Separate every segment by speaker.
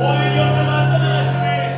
Speaker 1: 모든 영광 떠나가심을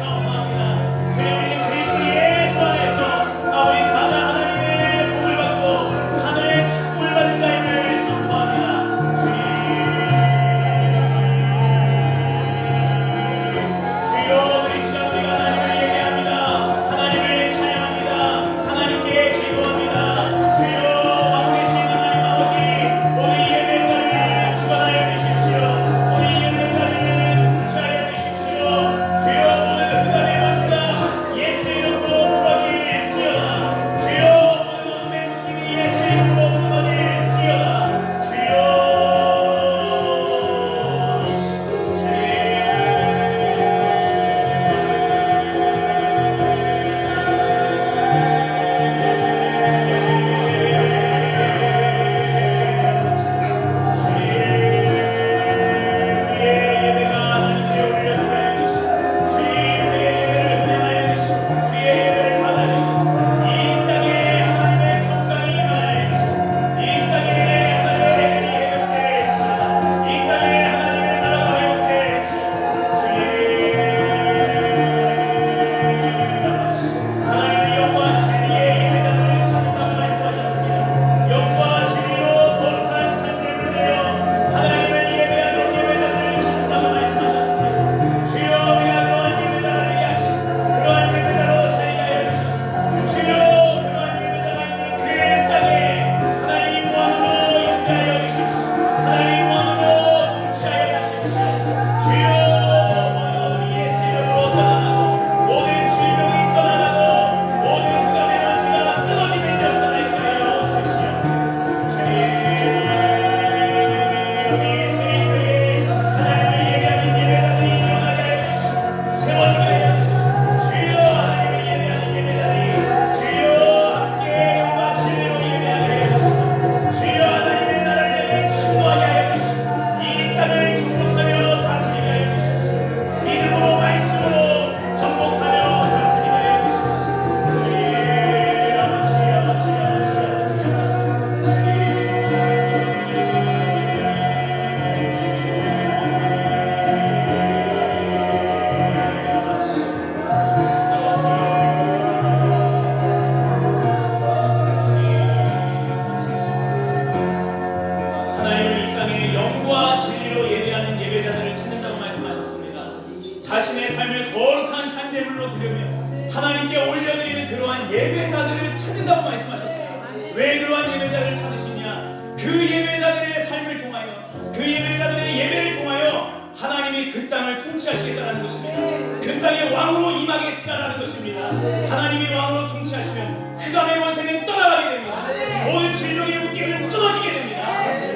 Speaker 1: 제물로 드리며 하나님께 올려드리는 그러한 예배자들을 찾는다고 말씀하셨어요. 왜 그러한 예배자를 찾으시냐? 그 예배자들의 삶을 통하여, 그 예배자들의 예배를 통하여 하나님이 그 땅을 통치하시겠다는 것입니다. 그 땅의 왕으로 임하겠다는 것입니다. 하나님이 왕으로 통치하시면 그 땅의 원세는 떠나가게 됩니다. 모든 질병의 묶임은 끊어지게 됩니다.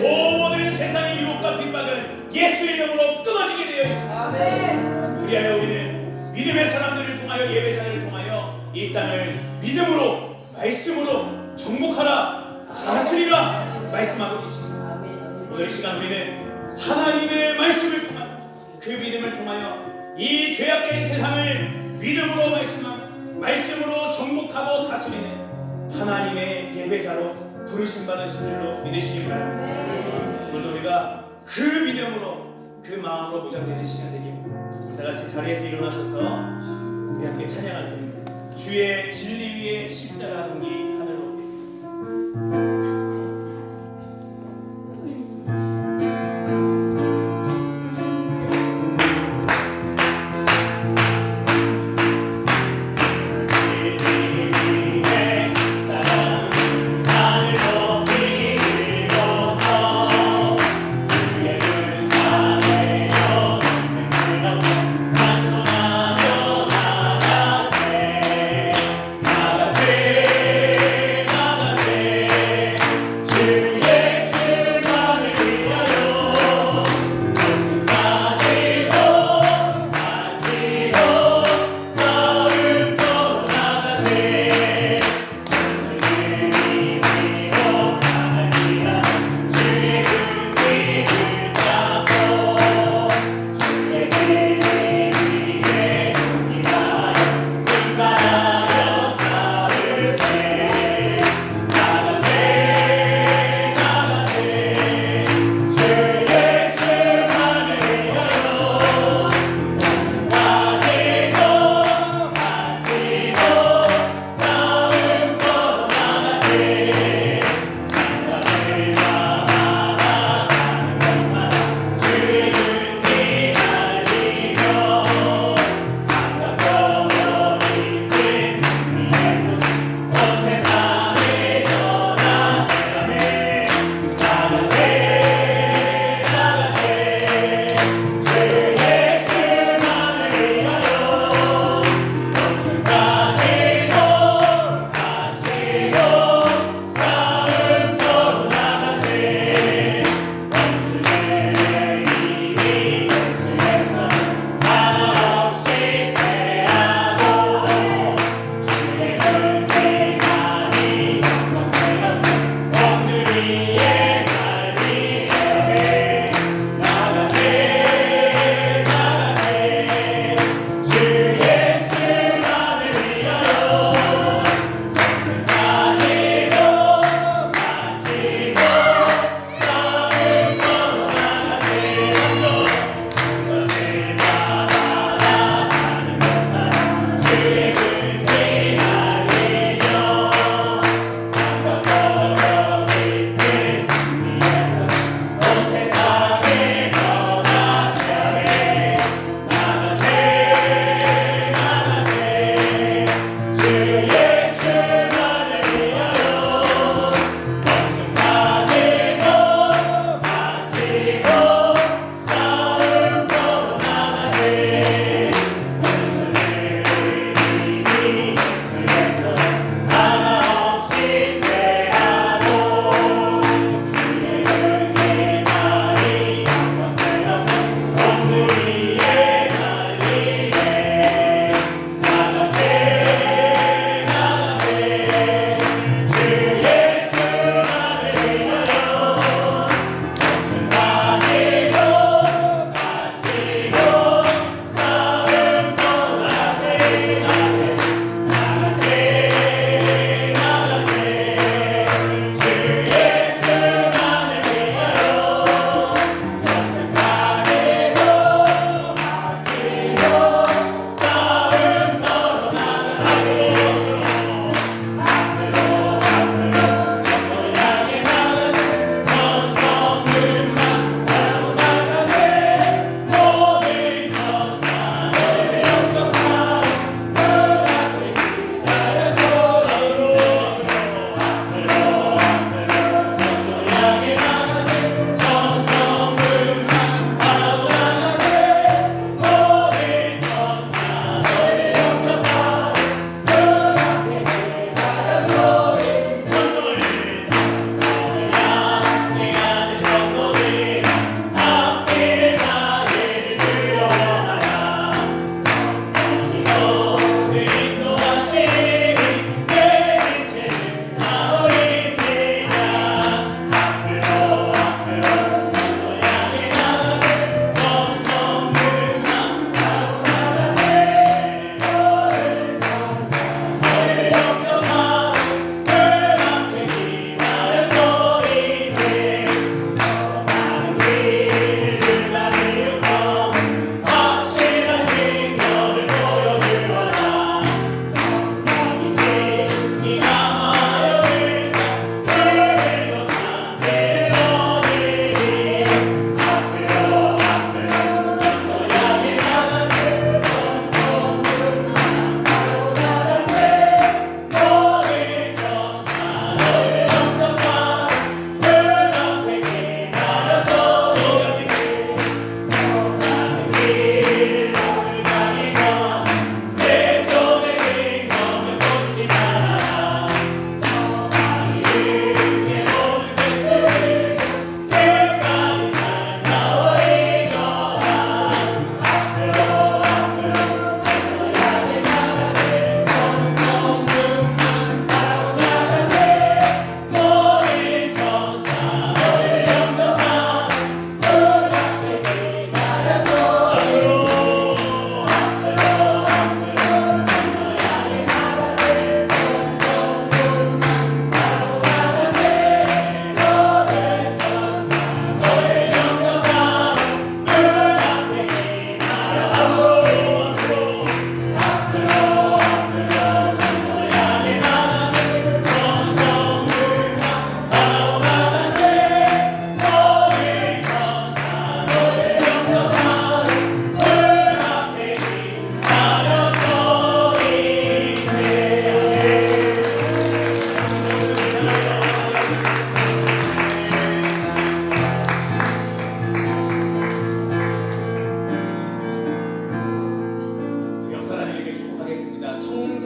Speaker 1: 모든 세상의 유혹과 핍박은 예수 이름으로 끊어지게 되어 있습니다. 그리하여 우리는 믿음의 사람들을 통하여, 예배자들을 통하여 이 땅을 믿음으로, 말씀으로 정복하라, 다스리라 말씀하고 계십니다. 오늘 시간 우리는 하나님의 말씀을 통하여, 그 믿음을 통하여 이 죄악된 세상을 믿음으로 말씀으로 정복하고 다스리는 하나님의 예배자로 부르심 받으신 줄로 믿으시기 바랍니다. 오늘도 우리가 그 믿음으로, 그 마음으로 무장되는 시간 되기를, 다같이 자리에서 일어나셔서 우리 함께 찬양할 때입니다. 주의 진리 위에 십자가 공기 하늘로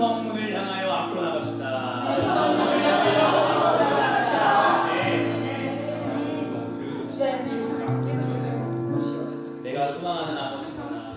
Speaker 1: 성문을 향하여 앞으로 나갑시다. 내가 소망하는 아버지 나라.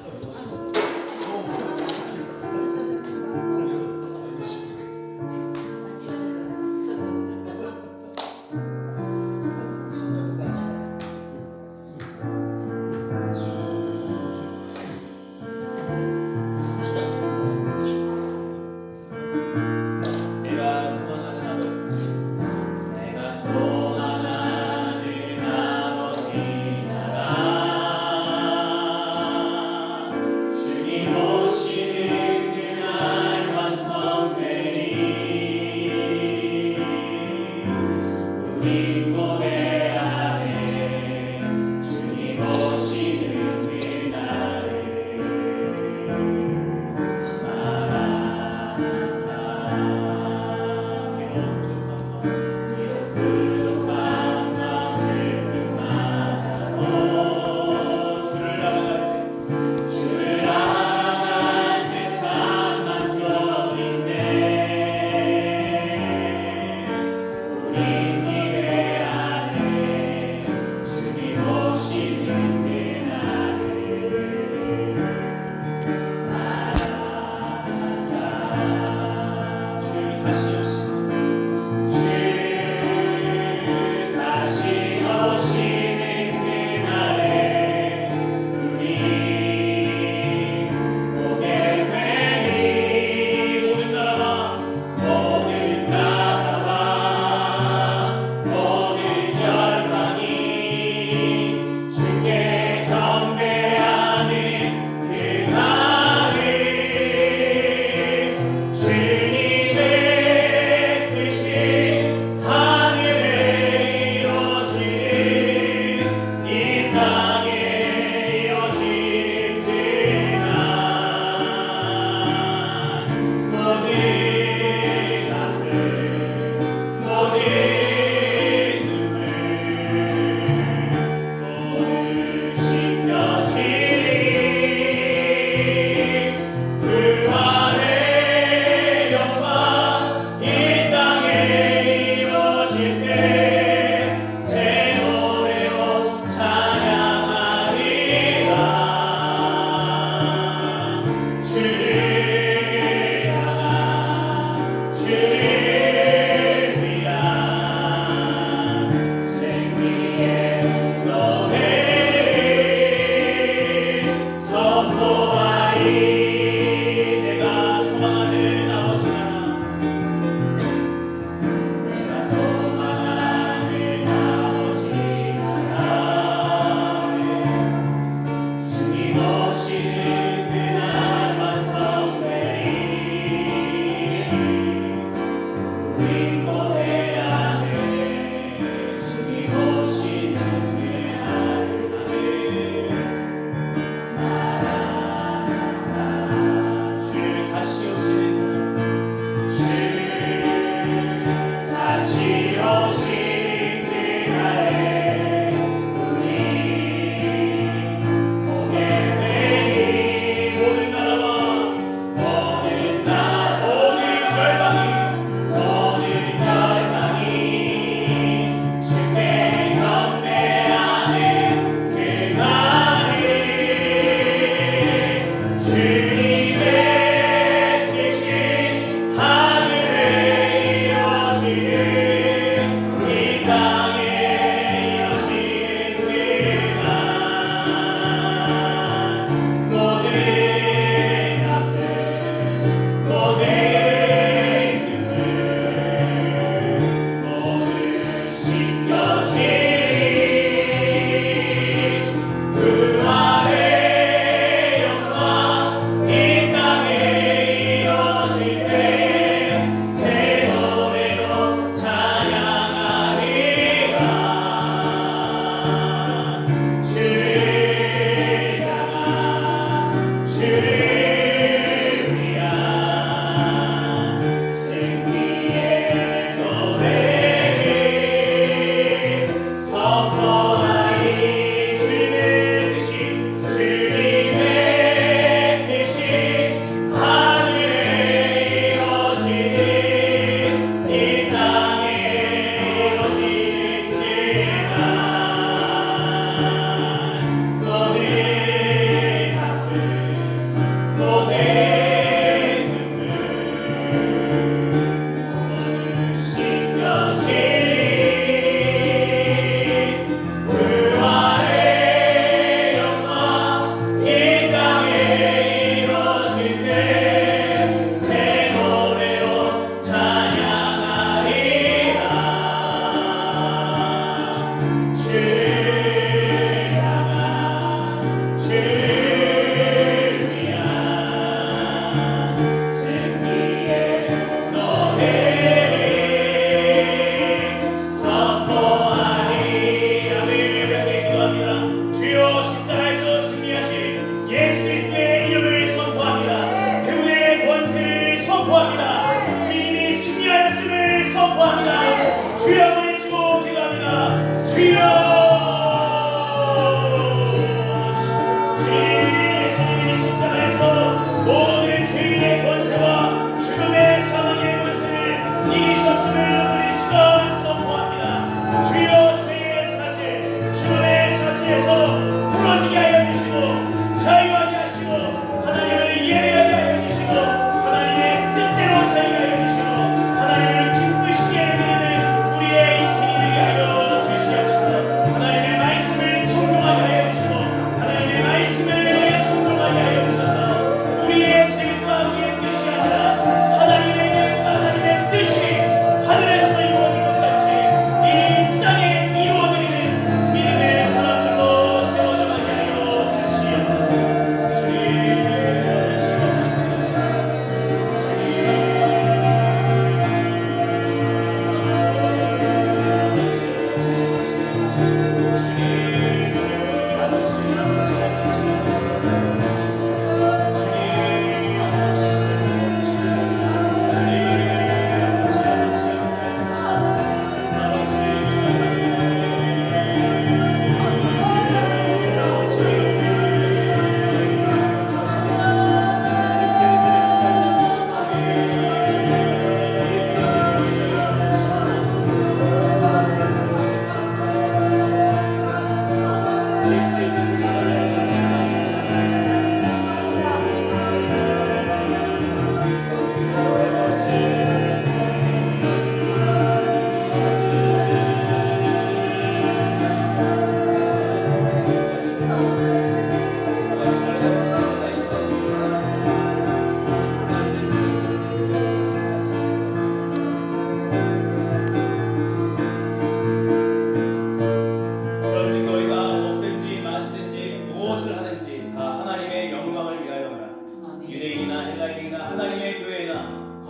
Speaker 1: 내가 소망하는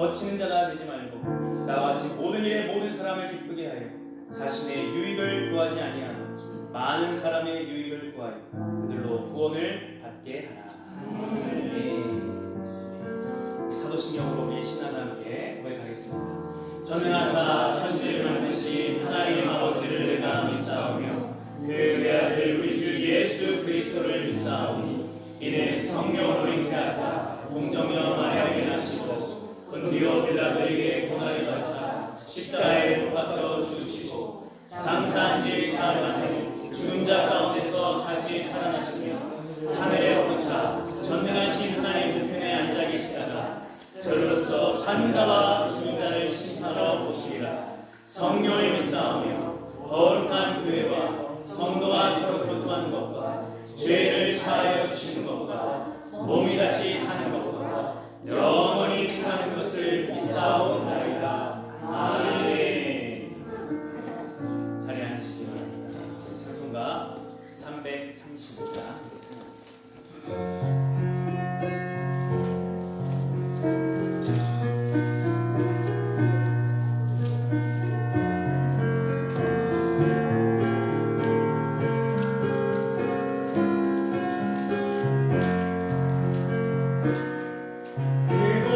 Speaker 1: 거치는 자가 되지 말고 나와 같이 모든 일에 모든 사람을 기쁘게 하여 자신의 유익을 구하지 아니하고 많은 사람의 유익을 구하여 그들로 구원을 받게 하라. 사도신경으로 우리의 신앙을 함께 고백하겠습니다. 전능하사 천지를 만드신 하나님 아버지를 내가 믿사오며 그 외아들 우리 주 예수 그리스도를 믿사오니 이는 성령으로 잉태하사 동정녀 마리아에게 나시고 본디오 빌라도에게 고난을 받으사 십자가에 못 박혀 죽으시고 장사한 지 사흘 만에 죽은 자 가운데서 다시 살아나시며 하늘에 오르사 전능하신 하나님 우편에 앉아 계시다가 저로서 산 자와 죽은 자를 심판하러 오시리라. 성령을 믿사오며 거룩한 교회와 성도가 서로 교통하는 것과 죄를 사하여 주시는 것과 몸이 다시 사는 것과 영원히 사는 것을 믿사오나이다. 아멘. 자리에 앉으시기 바랍니다. 찬송가 335장 찬양하겠습니다. 그곳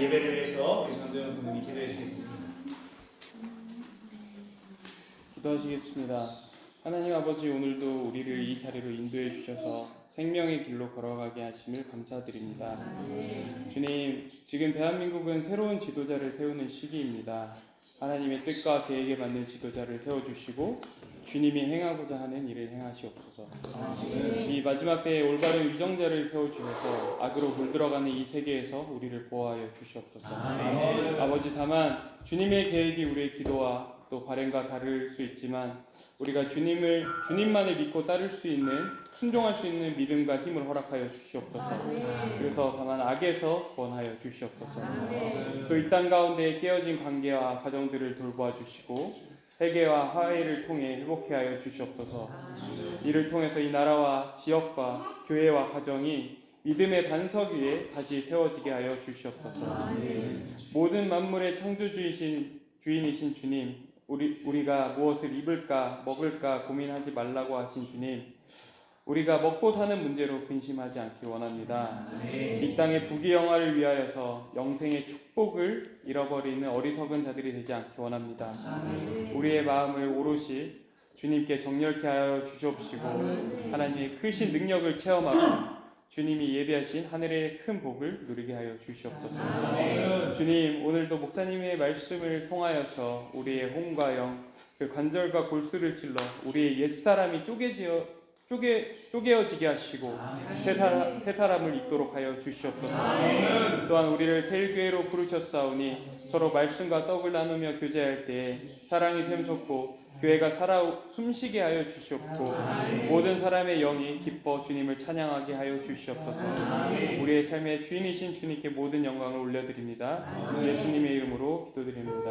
Speaker 1: 예배를 위해서 우리 전도연 선생님이 기도해 주시겠습니다.
Speaker 2: 기도하시겠습니다. 하나님 아버지, 오늘도 우리를 이 자리로 인도해 주셔서 생명의 길로 걸어가게 하심을 감사드립니다. 주님, 지금 대한민국은 새로운 지도자를 세우는 시기입니다. 하나님의 뜻과 계획에 맞는 지도자를 세워주시고 주님이 행하고자 하는 일을 행하시옵소서. 이 마지막 때에 올바른 위정자를 세워주셔서 악으로 물들어가는 이 세계에서 우리를 보호하여 주시옵소서. 아버지, 다만 주님의 계획이 우리의 기도와 또 바램과 다를 수 있지만 우리가 주님만을 믿고 따를 수 있는, 순종할 수 있는 믿음과 힘을 허락하여 주시옵소서. 그래서 다만 악에서 구원하여 주시옵소서. 또 이 땅 가운데 깨어진 관계와 가정들을 돌보아 주시고 세계와 화해를 통해 회복케 하여 주시옵소서. 이를 통해서 이 나라와 지역과 교회와 가정이 믿음의 반석 위에 다시 세워지게 하여 주시옵소서. 모든 만물의 주인이신 주님, 우리가 무엇을 입을까 먹을까 고민하지 말라고 하신 주님, 우리가 먹고 사는 문제로 근심하지 않길 원합니다. 이 땅의 부귀영화를 위하여서 영생의 축복을 잃어버리는 어리석은 자들이 되지 않길 원합니다. 우리의 마음을 오롯이 주님께 정렬케 하여 주시옵시고 하나님의 크신 능력을 체험하고 주님이 예비하신 하늘의 큰 복을 누리게 하여 주시옵소서. 주님, 오늘도 목사님의 말씀을 통하여서 우리의 혼과 영, 그 관절과 골수를 찔러 우리의 옛사람이 쪼개어지게 하시고 새 사람을 입도록 하여 주시옵소서. 또한 우리를 새 교회로 부르셨사오니 서로 말씀과 떡을 나누며 교제할 때에 사랑이 샘솟고 교회가 살아 숨쉬게 하여 주시옵고 모든 사람의 영이 기뻐 주님을 찬양하게 하여 주시옵소서. 우리의 삶의 주인이신 주님께 모든 영광을 올려드립니다. 예수님의 이름으로 기도드립니다.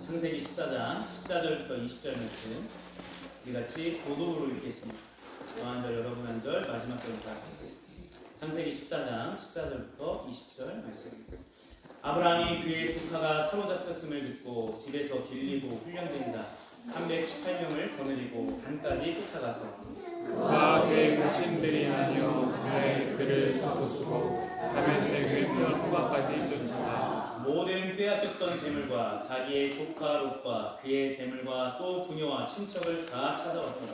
Speaker 1: 창세기 14장 14절부터 20절 말씀 우리 같이 고독으로 읽겠습니다. 저 한 절, 여러분 한 절, 마지막 절부터 같이 읽겠습니다. 창세기 14장 14절부터 20절 말씀. 아브라함이 그의 조카가 사로잡혔음을 듣고 집에서 빌리고 훈련된 자 318명을 거느리고 단까지 쫓아가서
Speaker 2: 그와 그의 모친들이 하여 그를 잡으시고 다메섹 그 호바까지 쫓아가
Speaker 1: 모든 빼앗겼던 재물과 자기의 조카 롯과 그의 재물과 또 부녀와 친척을 다 찾아왔더라.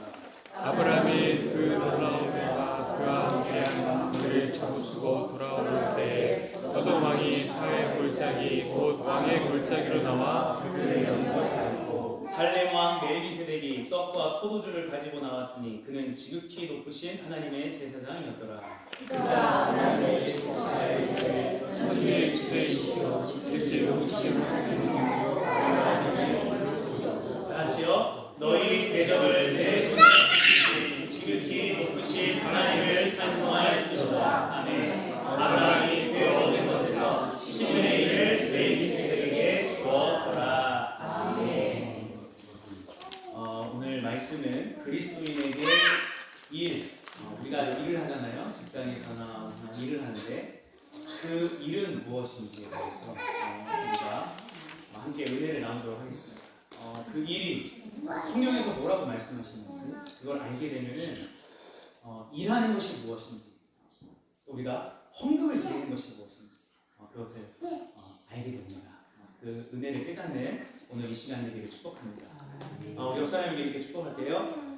Speaker 2: 아브라함이 그 놀라운 배가 그와 함께한 그를 잡으시고 돌아올 때에 소돔 왕이 사회 골짜기 곧 왕의 골짜기로 나와 그를 영접하였고
Speaker 1: 살렘 왕 멜기세덱이 떡과 포도주를 가지고 나왔으니 그는 지극히 높으신 하나님의 제사장이었더라.
Speaker 3: 그가 하나님의 축복하여
Speaker 2: 천지의 주제이시여 직접 높으신 하나님이시여
Speaker 1: 같이요. 너희 대적을 내 손에 붙이시니 지극히 높으신 하나님을 찬송하였으리로다. 아멘. 아브라함이 그 얻은 것에서 10분의 1을 멜기세덱에게 주었더라. 아멘. 오늘 말씀은 그리스도인에게 우리가 일을 하잖아요. 직장에서나 일을 하는데 그 일은 무엇인지에 대해서 우리가 함께 은혜를 나누도록 하겠습니다. 그 일이 성경에서 뭐라고 말씀하시는지 그걸 알게 되면은 일하는 것이 무엇인지 또 우리가 헌금을 드리는 것이 무엇인지 그것을 알게 됩니다. 그 은혜를 깨닫는 오늘 이 시간 되기를 축복합니다. 우리 옆 사람에게 이렇게 축복할게요.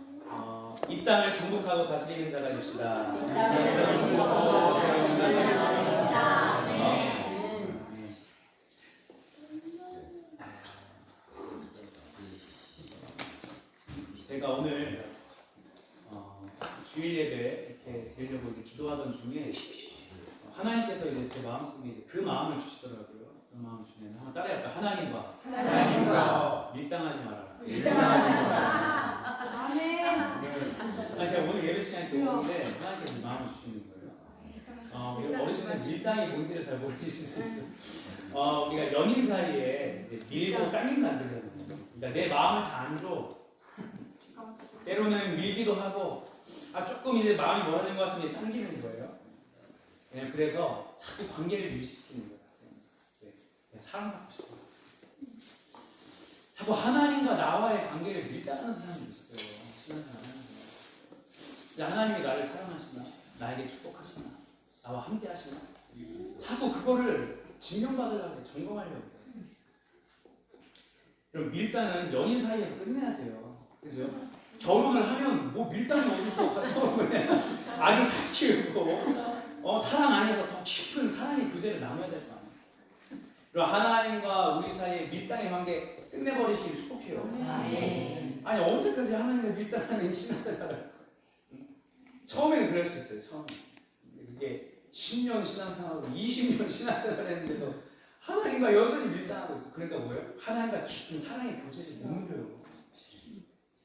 Speaker 1: 이 땅을 정복하고 다스리는 자가 됩시다. 이 땅을 정복하고 다스리는 자가 됩시다. 제가 오늘 주일 예배 이렇게 드리려고 이렇게 기도하던 중에 하나님께서 이제 제 마음속에 이제 그 마음을 주시더라고요. 그 마음을 주시면 한번 따라해볼까요? 하나님과 밀당하지 마라. 아멘. 제가 오늘 예배 시간에 오는데 하나님께서 이 마음을 주시는 거예요. 우리 어르신들 밀당이 뭔지를 잘 모르실 수도 있어. 우리가 연인 사이에 이제 밀고 당기면 안 되잖아요. 그러니까 내 마음을 다 안 줘. 때로는 밀기도 하고, 조금 이제 마음이 멀어진 것 같으니 당기는 거예요. 그냥 그래서 자꾸 관계를 유지시키는 거예요. 그냥 사랑받고 싶어. 자꾸 하나님과 나와의 관계를 밀당하는 사람이 있어요. 신앙생활 하는 사람. 진짜 하나님이 나를 사랑하시나? 나에게 축복하시나? 나와 함께 하시나? 자꾸 그거를 증명받으려고 점검하려고 해요. 그럼 밀당은 연인 사이에서 끝내야 돼요. 그죠? 결혼을 하면 뭐 밀당이 어디서 가서 그냥 아기 살 키우고 사랑 안에서 더 깊은 사랑의 교제를 나눠야 될 거 아니에요. 그리고 하나님과 우리 사이에 밀당의 관계 끝내버리시길 축복해요. 아니 언제까지 하나님과 밀당하는 신앙생활을 처음에는 그럴 수 있어요. 처음에 그게 10년 신앙생활하고 20년 신앙생활 했는데도 하나님과 여전히 밀당하고 있어. 그러니까 뭐예요? 하나님과 깊은 사랑의 교제를 못 누려요.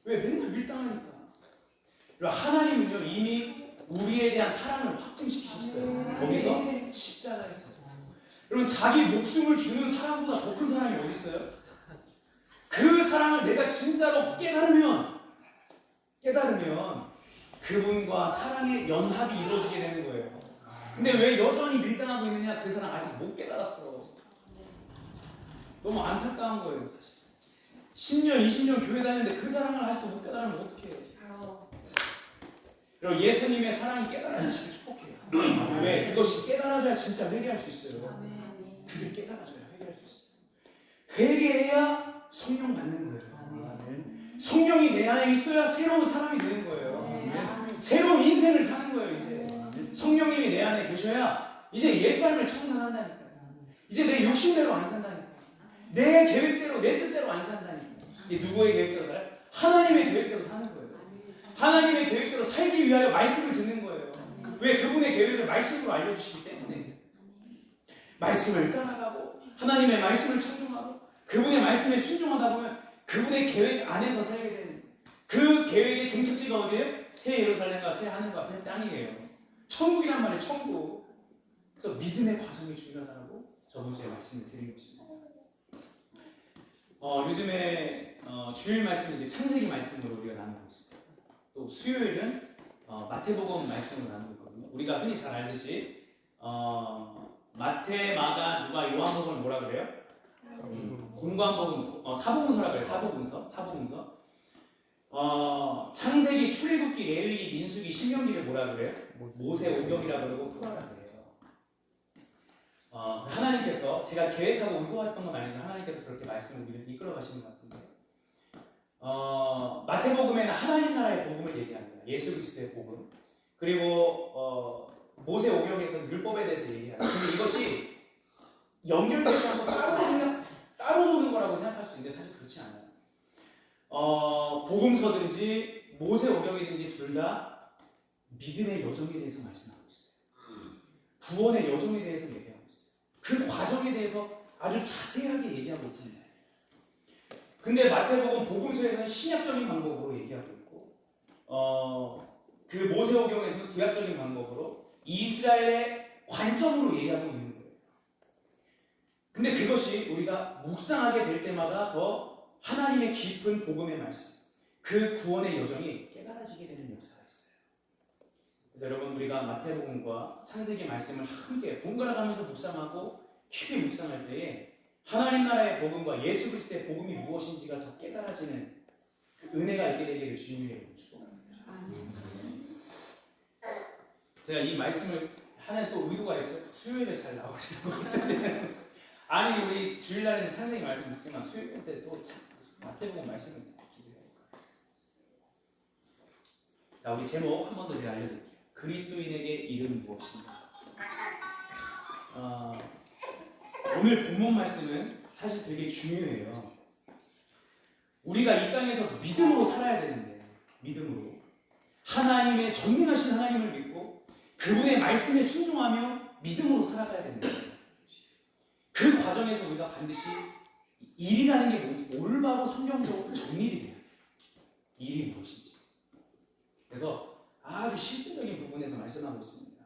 Speaker 1: 왜? 맨날 밀당하니까. 그리고 하나님은요 이미 우리에 대한 사랑을 확증시키셨어요. 거기서 십자가에서. 여러분 자기 목숨을 주는 사랑보다 더 큰 사랑이 어디 있어요? 그 사랑을 내가 진짜로 깨달으면 그분과 사랑의 연합이 이루어지게 되는 거예요. 근데 왜 여전히 밀당하고 있느냐? 그 사랑 아직 못 깨달았어. 너무 안타까운 거예요, 사실. 10년, 20년 교회 다니는데 그 사랑을 아직도 못 깨달으면 어떡해요? 그리고 예수님의 사랑이 깨달아지시길 축복해요. 왜? 그것이 깨달아져야 진짜 회개할 수 있어요. 그게 깨달아져야 회개할 수 있어요. 회개해야 성령 받는 거예요. 성령이 내 안에 있어야 새로운 사람이 되는 거예요. 새로운 인생을 사는 거예요. 이제 성령님이 내 안에 계셔야 이제 옛삶을 청산한다니까요. 이제 내 욕심대로 안 산다니까요. 내 계획대로 내 뜻대로 안 산다니까요. 이게 누구의 계획대로 살아요? 하나님의 계획대로 사는 거예요. 하나님의 계획대로 살기 위하여 말씀을 듣는 거예요. 왜? 그분의 계획을 말씀으로 알려주시기 때문에. 말씀을 따라가고 하나님의 말씀을 청중하고 그분의 말씀에 순종하다 보면 그분의 계획 안에서 살게 되는, 그 계획의 종착지가 어디예요? 새 예루살렘과 새 하늘과 새 땅이에요. 천국이란 말이 천국. 그래서 믿음의 과정이 중요하다고 저번 주에 말씀을 드린 것입니다. 요즘에 주일 말씀은 이제 창세기 말씀으로 우리가 나누고 있어요. 또 수요일은 마태복음 말씀으로 나누고 있거든요. 우리가 흔히 잘 알듯이 마태, 마가, 누가, 요한복음을 뭐라 그래요? 공관복음, 사복음서라 그래요. 사복음서. 창세기, 출애굽기, 레위기, 민수기, 신명기를 뭐라 그래요? 모세오경이라 그러고 토라라 그래요. 하나님께서 제가 계획하고 의도했던 건 아니지만 하나님께서 그렇게 말씀을 우리를 이끌어 가시는 것 같은데 마태복음에는 하나님 나라의 복음을 얘기합니다. 예수 그리스도의 복음. 그리고 모세오경에서는 율법에 대해서 얘기합니다. 근데 이것이 연결돼서 한번 따로 노는 거라고 생각할 수 있는데 사실 그렇지 않아요. 복음서든지 모세오경이든지 둘 다 믿음의 여정에 대해서 말씀하고 있어요. 구원의 여정에 대해서 얘기하고 있어요. 그 과정에 대해서 아주 자세하게 얘기하고 있습니다. 근데 마태복음 복음서에서는 신약적인 방법으로 얘기하고 있고 그 모세오경에서는 구약적인 방법으로 이스라엘의 관점으로 얘기하고 있는 거예요. 근데 그것이 우리가 묵상하게 될 때마다 더 하나님의 깊은 복음의 말씀, 그 구원의 여정이 깨달아지게 되는 역사가 있어요. 그래서 여러분 우리가 마태복음과 창세기 말씀을 함께 번갈아 가면서 묵상하고 깊이 묵상할 때에 하나님 나라의 복음과 예수 그리스도의 복음이 무엇인지가 더 깨달아지는 그 은혜가 있게 되기를 주님에게 축복합니다. 제가 이 말씀을 하는 또 의도가 있어요. 수요일에 잘 나오시는 거 있어요. 아니 우리 주일날에는 창세기 말씀 듣지만 수요일 때 또 마태복음 말씀을 듣기도 해요. 자 우리 제목 한 번 더 제가 알려드릴게요. 그리스도인에게 이름은 무엇인가? 오늘 본문 말씀은 사실 되게 중요해요. 우리가 이 땅에서 믿음으로 살아야 되는데 믿음으로 하나님의 전능하신 하나님을 믿고 그분의 말씀에 순종하며 믿음으로 살아가야 됩니다. 그 과정에서 우리가 반드시 일이라는 게 뭔지 올바로 성경적으로 정리를 해야 돼요. 일이 무엇인지. 그래서 아주 실제적인 부분에서 말씀하고 있습니다.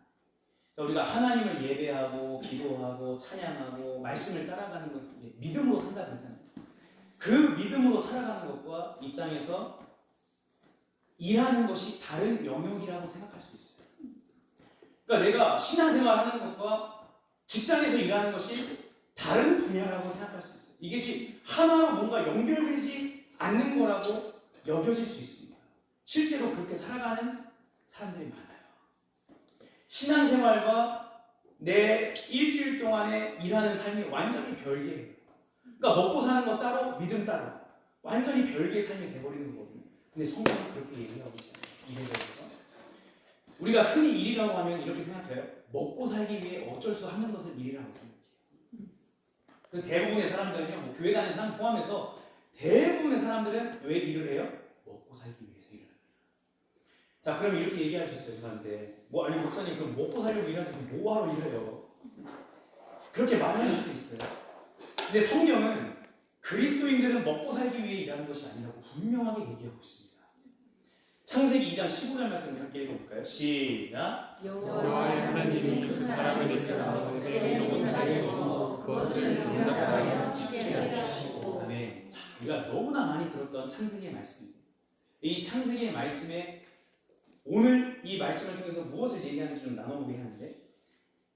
Speaker 1: 우리가 하나님을 예배하고 기도하고 찬양하고 말씀을 따라가는 것은 믿음으로 산다 그러잖아요. 그 믿음으로 살아가는 것과 이 땅에서 일하는 것이 다른 영역이라고 생각할 수 있어요. 그러니까 내가 신앙생활하는 것과 직장에서 일하는 것이 다른 분야라고 생각할 수 있어요. 이것이 하나로 뭔가 연결되지 않는 거라고 여겨질 수 있습니다. 실제로 그렇게 살아가는 사람들이 많아요. 신앙생활과 내 일주일 동안에 일하는 삶이 완전히 별개예요. 그러니까 먹고 사는 거 따로, 믿음 따로, 완전히 별개의 삶이 돼버리는 거거든요. 근데 성경은 그렇게 얘기하고 있어요. 일에 대해서 우리가 흔히 일이라고 하면 이렇게 생각해요. 먹고 살기 위해 어쩔 수 없는 것을 일이라고 생각해요. 그래서 대부분의 사람들은요, 뭐 교회 다니는 사람 포함해서 대부분의 사람들은 왜 일을 해요? 먹고 살기 위해서 일을 합니다. 자, 그럼 이렇게 얘기할 수 있어요. 저한테 아니 목사님 그럼 먹고 살려고 일하지 뭐하러 일해요? 그렇게 말할 수도 있어요. 근데 성경은 그리스도인들은 먹고 살기 위해 일하는 것이 아니라고 분명하게 얘기하고 있습니다. 창세기 2장 15절 말씀 함께 읽어볼까요? 시작.
Speaker 3: 여호와의 하나님이 그 사람을 일으켜 에덴 동산에 두고 그것을 농작하여 지키게 하시고.
Speaker 1: 아멘. 자, 우리가 너무나 많이 들었던 창세기의 말씀입니다. 이 창세기의 말씀에 오늘 이 말씀을 통해서 무엇을 얘기하는지 좀 나눠보긴 하는데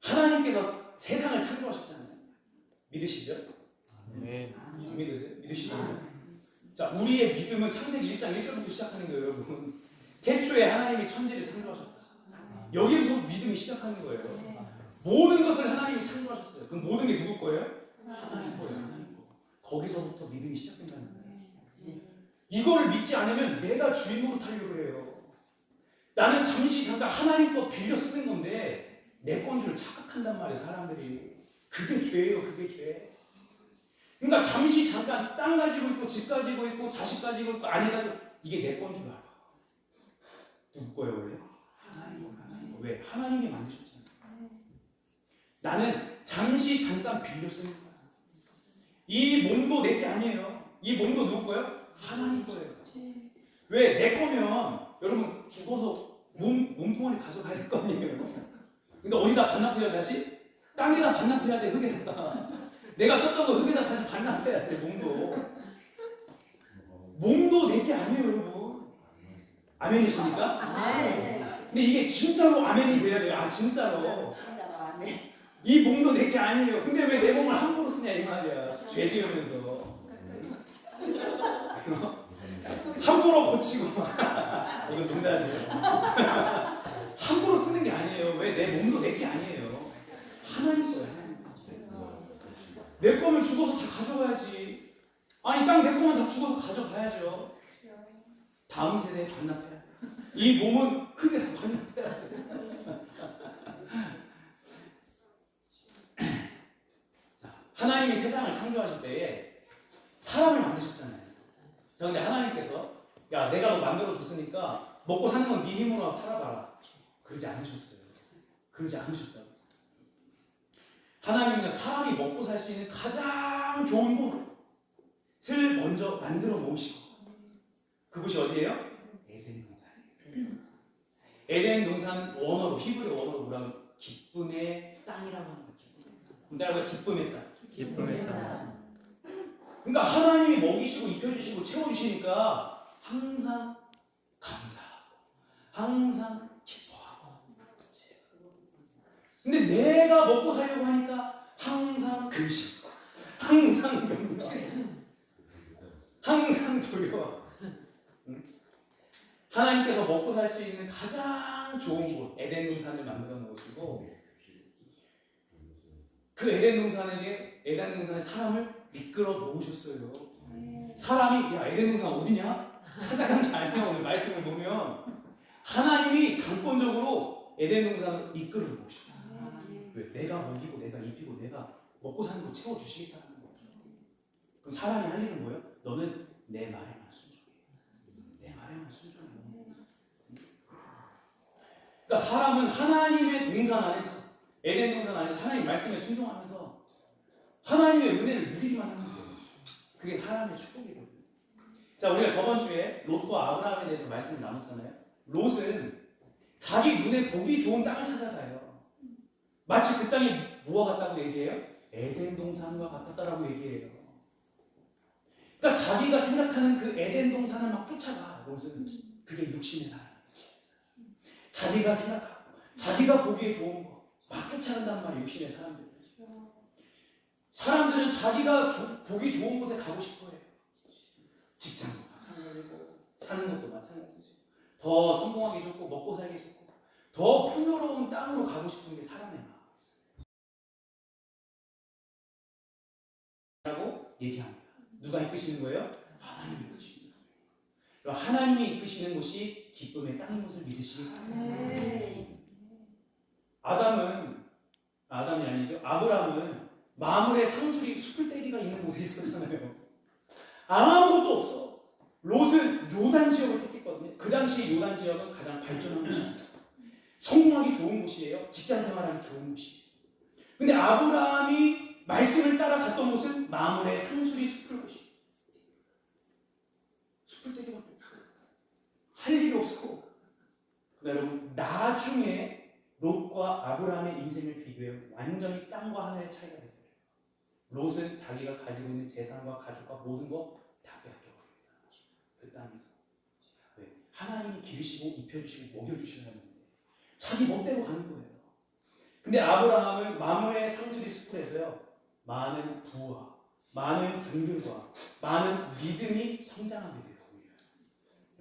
Speaker 1: 하나님께서 세상을 창조하셨잖아요. 믿으시죠?
Speaker 2: 네.
Speaker 1: 안 믿으세요? 믿으시죠? 자, 우리의 믿음은 창세기 1장 1절부터 시작하는 거예요, 여러분. 태초에 하나님이 천지를 창조하셨다. 여기에서 믿음이 시작하는 거예요. 모든 것을 하나님이 창조하셨어요. 그럼 모든 게 누구 거예요? 하나님 거예요. 하나님 거. 거기서부터 믿음이 시작된다는 거예요. 이걸 믿지 않으면 내가 주인으로 타려고 해요. 나는 잠깐 하나님 거 빌려 쓰는 건데 내 건 줄 착각한단 말이에요, 사람들이. 그게 죄예요, 그게 죄. 그러니까 잠깐 땅 가지고 있고 집 가지고 있고 자식 가지고 있고 아내 가지고 이게 내 건 줄 알아. 누구 거예요 원래? 하나님 거. 왜? 하나님이 만드셨잖아요. 나는 잠깐 빌려 쓰는 거야. 이 몸도 내 게 아니에요. 이 몸도 누구 거예요? 하나님 거예요. 왜? 내 거면 여러분 죽어서 몸통안에 가져가야 될 거 아니에요. 근데 어디다 반납해요 다시? 땅에다 반납해야 돼, 흙에다가. 내가 썼던 거 흙에다 다시 반납해야 돼, 몸도. 몸도 내 게 아니에요, 여러분. 아멘이십니까? 근데 이게 진짜로 아멘이 돼야 돼요. 아, 진짜로. 이 몸도 내 게 아니에요. 근데 왜 내 몸을 함부로 쓰냐, 이 말이야. 죄 지으면서. 함부로 고치고. 이거 농담이에요. 함부로 쓰는 게 아니에요. 왜? 내 몸도 내 게 아니에요. 하나님 거예요. 내 거면 죽어서 다 가져가야지. 아니 땅 내 거면 다 죽어서 가져가야죠. 다음 세대에 반납해야 돼. 이 몸은 흙에 다 반납해야 돼. 자, 하나님이 세상을 창조하실 때에 사람을 만드셨잖아요. 자, 근데 하나님께서 야 내가 너 만들어줬으니까 먹고 사는 건 네 힘으로 살아봐라. 그러지 않으셨어요. 그러지 않으셨다고. 하나님은 사람이 먹고 살 수 있는 가장 좋은 곳을 먼저 만들어 놓으시고 그곳이 어디예요? 에덴 동산이에요. 에덴 동산 원어로 히브리 원어로 뭐라고? 기쁨의 땅이라고 하는 거예요. 따라서 기쁨의 땅.
Speaker 2: 기쁨의 땅.
Speaker 1: 그러니까 하나님이 먹이시고 입혀주시고 채워주시니까 항상 감사하고 항상 기뻐하고. 근데 내가 먹고 살려고 하니까 항상 근심, 항상 염려, 항상 두려워. 하나님께서 먹고 살 수 있는 가장 좋은 곳 에덴 동산을 만들어 놓으시고 그 에덴 동산에 사람을 이끌어 놓으셨어요. 사람이 야 에덴 동산 어디냐? 찾아간 게 아니야. 오늘 말씀을 보면 하나님이 강권적으로 에덴 동산을 이끌어 놓으셨어요. 왜? 내가 먹이고 내가 입히고 내가 먹고 사는 거 채워주시겠다는 거죠. 그럼 사람이 할 일은 뭐예요? 너는 내 말에만 순종해. 내 말에만 순종해. 그러니까 사람은 하나님의 동산 안에서 에덴 동산 안에서 하나님 말씀에 순종하면서 하나님의 은혜를 누리기만 하는 거예요. 그게 사람의 축복이거든요. 자, 우리가 저번 주에 롯과 아브라함에 대해서 말씀을 나눴잖아요. 롯은 자기 눈에 보기 좋은 땅을 찾아가요. 마치 그 땅이 뭐와 같다고 얘기해요? 에덴 동산과 같았다라고 얘기해요. 그러니까 자기가 생각하는 그 에덴 동산을 막 쫓아가. 롯은 그게 육신의 사람이에요. 자기가 생각하고 자기가 보기에 좋은 거 막 쫓아간단 말이에요. 육신의 사람들. 사람들은 자기가 보기 좋은 곳에 가고 싶어 해요. 직장도 마찬가지고 사는 것도 마찬가지죠. 더 성공하기 좋고 먹고 살기 좋고 더 풍요로운 땅으로 가고 싶은 게 사람의 마음이라고 얘기합니다. 누가 이끄시는 거예요? 하나님이 이끄시는 거예요. 하나님이 이끄시는 곳이 기쁨의 땅인 것을 믿으시기 바랍니다. 아담이 아니죠. 아브라함은 마물의 상수리 수풀떼기가 있는 곳에 있었잖아요. 아무것도 없어. 롯은 요단 지역을 택했거든요. 그 당시 요단 지역은 가장 발전한 곳입니다. 성공하기 좋은 곳이에요. 직장 생활하기 좋은 곳이에요. 근데 아브라함이 말씀을 따라 갔던 곳은 마물의 상수리 수풀 곳이에요. 수풀떼기밖에 없어요. 할 일이 없어. 여러분 나중에 롯과 아브라함의 인생을 비교해 완전히 땅과 하늘의 차이가 되더래요. 롯은 자기가 가지고 있는 재산과 가족과 모든 거 다 빼앗겨버립니다. 그 땅에서. 왜? 하나님이 기르시고 입혀주시고 먹여주시는 자기 멋대로 가는 거예요. 근데 아브라함은 마물의 상수리 숲에서요 많은 부와 많은 종들과 많은 믿음이 성장하게 돼요.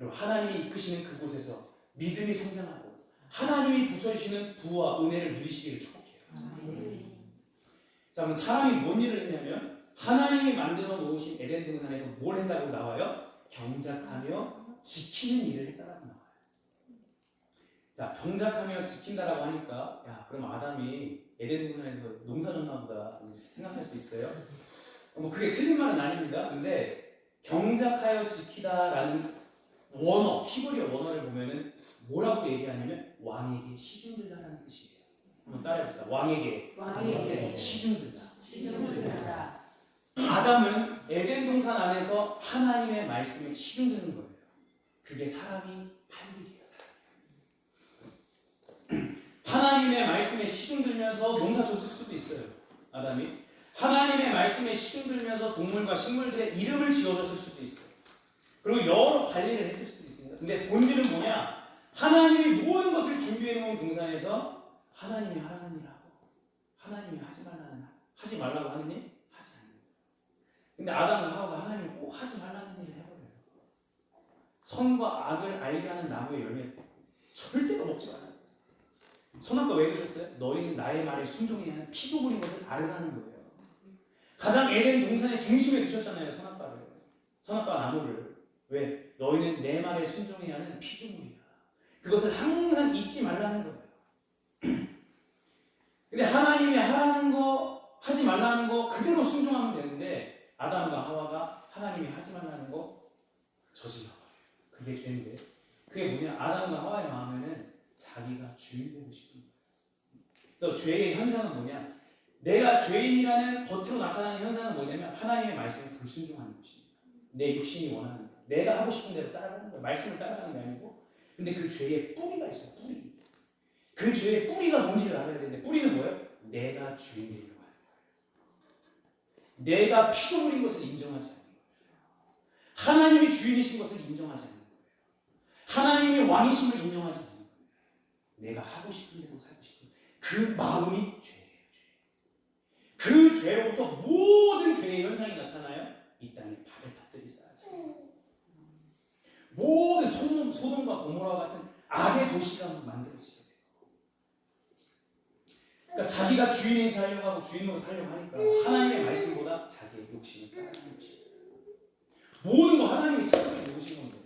Speaker 1: 여러분 하나님이 이끄시는 그곳에서 믿음이 성장하고 하나님이 붙여주시는 부와 은혜를 누리시기를 축복해요. 자, 그럼 사람이 뭔 일을 했냐면 하나님이 만들어 놓으신 에덴 동산에서 뭘 했다고 나와요? 경작하며 지키는 일을 했다라고 나와요. 자, 경작하며 지킨다라고 하니까 야, 그럼 아담이 에덴 동산에서 농사졌나 보다 생각할 수 있어요. 뭐 그게 틀린 말은 아닙니다. 근데 경작하여 지키다라는 원어, 히브리어 원어를 보면은 뭐라고 얘기하냐면 왕에게 시중들다라는 뜻이에요. 한번 따라해봅시다. 왕에게 시중들다. 아담은 에덴 동산 안에서 하나님의 말씀에 시중드는 거예요. 그게 사람이 할 일이에요. 하나님의 말씀에 시중들면서 농사 졌을 수도 있어요. 아담이 하나님의 말씀에 시중들면서 동물과 식물들의 이름을 지어줬을 수도 있어요. 그리고 여러 관리를 했을 수도 있습니다. 근데 본질은 뭐냐? 하나님이 모든 것을 준비해 놓은 동산에서 하나님이 하라는 일 하고 하나님이 하지 말라고 하는 일 하지 않는 거예요. 근데 아담과 하와가 하나님이 꼭 하지 말라는 일을 해버려요. 선과 악을 알게 하는 나무의 열매 절대로 먹지 말라는 거예요. 선악과 왜 주셨어요? 너희는 나의 말에 순종해야 하는 피조물인 것을 알으라는 거예요. 가장 에덴 동산의 중심에 두셨잖아요. 선악과 나무를. 왜? 너희는 내 말에 순종해야 하는 피조물이야. 그것을 항상 잊지 말라는 거예요. 근데 하나님이 하라는 거, 하지 말라는 거 그대로 순종하면 되는데 아담과 하와가 하나님이 하지 말라는 거 저질러버려요. 그게 죄인데 그게 뭐냐? 아담과 하와의 마음에는 자기가 주인 되고 싶은 거예요. 그래서 죄의 현상은 뭐냐? 내가 죄인이라는 겉으로 나타나는 현상은 뭐냐면 하나님의 말씀에 불순종하는 것입니다. 내 육신이 원하는 거. 내가 하고 싶은 대로 따라가는 거예요. 말씀을 따라가는 게 아니고. 근데 그 죄의 뿌리가 있어요. 뿌리. 그 죄의 뿌리가 뭔지를 알아야 되는데 뿌리는 뭐예요? 내가 주인 되려고 하는 거예요. 내가 피조물인 것을 인정하지 않는 거예요. 하나님이 주인이신 것을 인정하지 않는 거예요. 하나님이 왕이심을 인정하지 않는 거예요. 내가 하고 싶은 대로 살고 싶은 그 마음이 죄예요. 그 죄로부터 모든 죄의 현상이 나타나요. 이 땅에 바벨탑들이 쌓여져요. 모든 소돔과 고모라 같은 악의 도시가 만들어지게 돼요. 그러니까 자기가 주인인 살려고 하고 주인으로 타려고 하니까 하나님의 말씀보다 자기의 욕심을 따라가는 것이에요. 모든 거 하나님이 착각해 놓으신 건데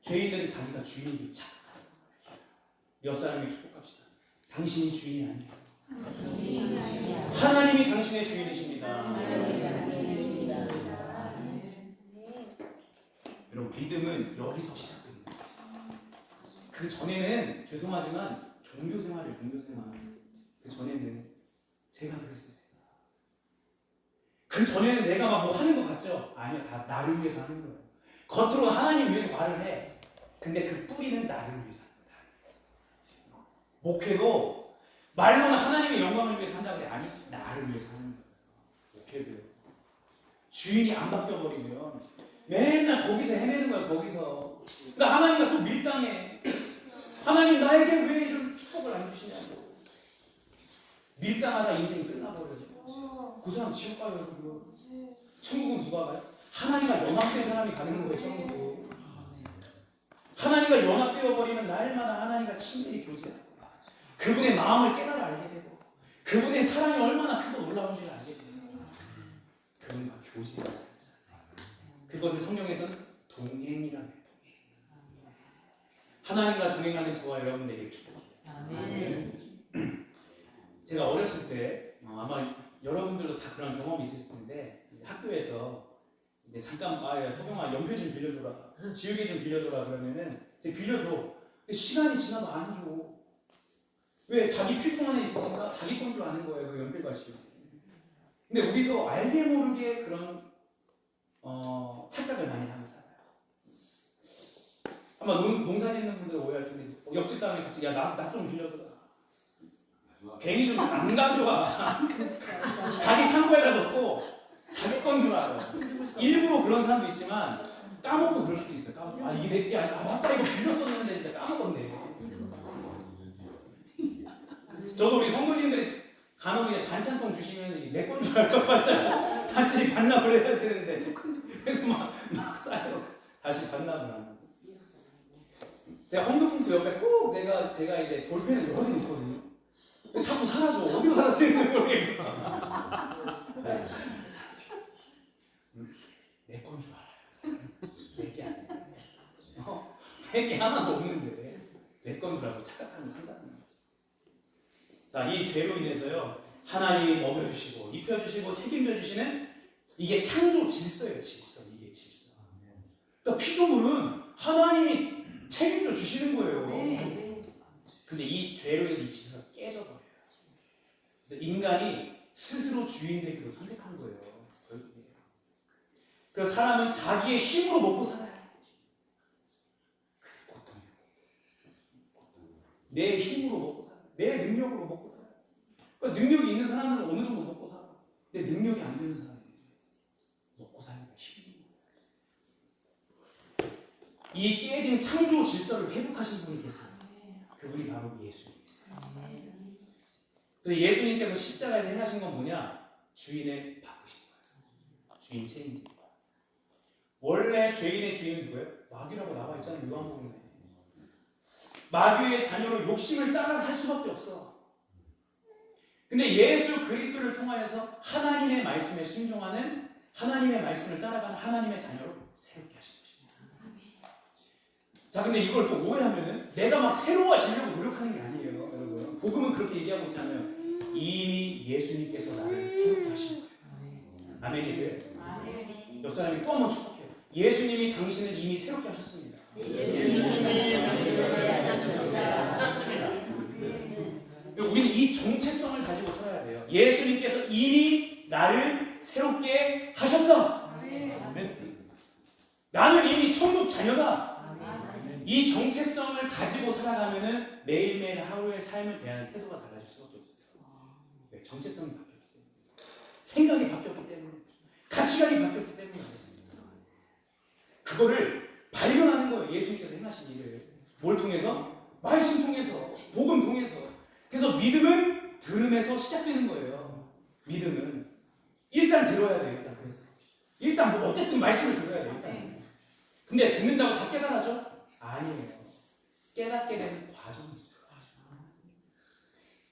Speaker 1: 죄인들은 자기가 주인인 줄 착각하는 거예요. 옆 사람에게 축복합시다. 당신이 주인이 아니에요. 하나님이 당신의 주인이십니다. 여러분 믿음은 여기서 시작됩니다. 그 전에는 죄송하지만 종교생활이에요. 그 전에는 제가 그랬어요. 그 전에는 내가 막 뭐 하는 것 같죠? 아니요, 다 나를 위해서 하는 거예요. 겉으로 하나님 위해서 말을 해. 근데 그 뿌리는 나를 위해서 하는 거예요. 목회도 말로는 하나님의 영광을 위해서 한다 그래. 아니, 나를 위해서 하는 거예요. 어떻게 돼요? 주인이 안 바뀌어버리면 맨날 거기서 헤매는 거야. 거기서. 그러니까 하나님과 또 밀당해. 하나님 나에게 왜 이런 축복을 안 주시냐고. 밀당하다 인생이 끝나버려요. 그 사람 지옥 가요. 그거. 천국은 누가 가요? 하나님과 연합된 사람이 가는 거예요. 천국은. 하나님과 연합되어 버리면 날마다 하나님과 친밀히 교제하고 그분의 마음을 깨달아 알게 되고 그분의 사랑이 얼마나 크고 놀라운지를 알게 돼요. 그분과 교제하는 살자. 그것을 성경에서는 동행이라고 해요. 하나님과 동행하는 저와 여러분들에게 축복합니다. 제가 어렸을 때 아마 여러분들도 다 그런 경험이 있으실 텐데 학교에서 이제 잠깐 야 서경아 연필 좀 빌려줘라, 지우개 좀 빌려줘라 그러면은 제가 빌려줘. 근데 시간이 지나도 안 줘. 왜? 자기 필통 안에 있으니까 자기 건 줄 아는 거예요. 그 연필과 지우개. 근데 우리도 알게 모르게 그런 착각을 많이 하고 살아요. 아마 농사 짓는 분들 오해할 텐데 옆집 사람이 갑자기 야 나 좀 빌려줘라. 괜히 좀 안 가져와. 자기 창고에다 넣고 자기 건 줄 알아. 일부러 그런 사람도 있지만 까먹고 그럴 수도 있어요. 까먹고. 아 이게 내게 아니야. 맞다 이거 빌렸었는데 진짜 까먹었네. 저도 우리 성도님들이 간혹 이제 반찬통 주시면 내 건 줄 알 것 같아요. 다시 반납을 해야 되는데 그래서 막 싸요. 다시 반납을 안 하고. 제가 헌금봉투 옆에 꼭 제가 이제 볼펜을 여러 개 놓거든요. 근데 자꾸 사라져. 어디로 사라지는지 모르겠어. 내 건 줄 알아요. 내게 아니에요. 내게 하나도 없는데 내 건 줄 알고 착각하면 산다는 거죠. 자, 이 죄로 인해서요 하나님이 먹여주시고 입혀주시고 책임져주시는 이게 창조 질서예요. 질서. 이게 질서. 그러니까 피조물은 하나님이 책임져 주시는 거예요. 근데 이 죄로 인해 이 질서가 깨져버려요. 그래서 인간이 스스로 주인 되기로 선택한 거예요. 그래서 사람은 자기의 힘으로 먹고 살아야 돼. 그게 고통이에요. 내 힘으로 먹고 살아. 내 능력으로 먹고 살아. 그러니까 능력이 있는 사람은 어느 정도 먹고 살아. 근데 능력이 안 되는 사람은 먹고 사는 게 힘이. 이 깨진 창조 질서를 회복하신 분이 계세요. 그분이 바로 예수님이세요. 그래서 예수님께서 십자가에서 행하신 건 뭐냐? 주인을 바꾸신 거예요. 주인 체인지. 원래 죄인의 주인은 누구예요? 마귀라고 나와 있잖아요. 요한복음에. 마귀의 자녀로 욕심을 따라 살 수밖에 없어. 근데 예수 그리스도를 통하여서 하나님의 말씀에 순종하는 하나님의 말씀을 따라가는 하나님의 자녀로 새롭게 하신 것입니다. 자, 근데 이걸 또 오해하면은 내가 막 새로워지려고 노력하는 게 아니에요, 여러분. 복음은 그렇게 얘기하고 있잖아요. 이미 예수님께서 나를 새롭게 하신 거예요. 아멘이세요? 옆 사람이 또 한번 축복해요. 예수님이 당신을 이미 새롭게 하셨습니다. 우리는 이 정체성을 가지고 살아야 돼요. 예수님께서 이미 나를 새롭게 하셨다. 나는 이미 천국 자녀다. 이 정체성을 가지고 살아가면은 매일매일 하루의 삶을 대하는 태도가 달라질 수밖에 없어요. 네, 정체성이 바뀌었기 때문에, 생각이 바뀌었기 때문에, 가치관이 바뀌었기 때문에 그렇습니다. 그거를 발견하는 거예요. 예수님께서 행하신 일을 뭘 통해서? 말씀 통해서, 복음 통해서. 그래서 믿음은 들음에서 시작되는 거예요. 믿음은 일단 들어야 돼요. 일단 뭐 어쨌든 말씀을 들어야 돼요. 일단. 근데 듣는다고 다 깨달아져? 아니에요. 깨닫게 되는 과정이 있어요.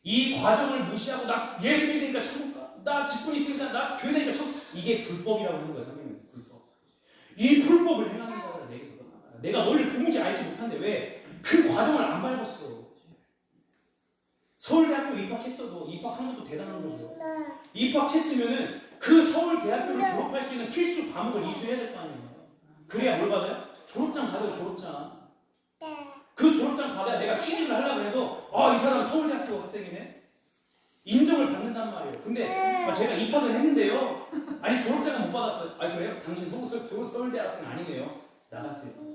Speaker 1: 이 과정을 무시하고 나 예수 믿으니까 천국 가, 나 직분 있으니까 나 교회 다니니까 천국. 이게 불법이라고 하는 거예요. 성경에서 불법. 이 불법을 행하는 자가 내게서 떠나가라. 내가 너를 도무지 알지 못한데 왜 그 과정을 안 밟았어? 서울대학교 입학했어도 입학한 것도 대단한 거죠. 입학했으면은 그 서울대학교를 졸업할 수 있는 필수 과목을 이수해야 될 거 아니에요. 그래야 뭘 받아요? 졸업장 받아요. 졸업장. 그 졸업장 받아야 내가 취직을 하려고 해도 이 사람 서울대학교 학생이네. 인정을 받는단 말이에요. 근데 제가 입학을 했는데요. 아니 졸업장은 못 받았어요. 그래요? 당신 서울대 학생 아니네요. 나갔어요.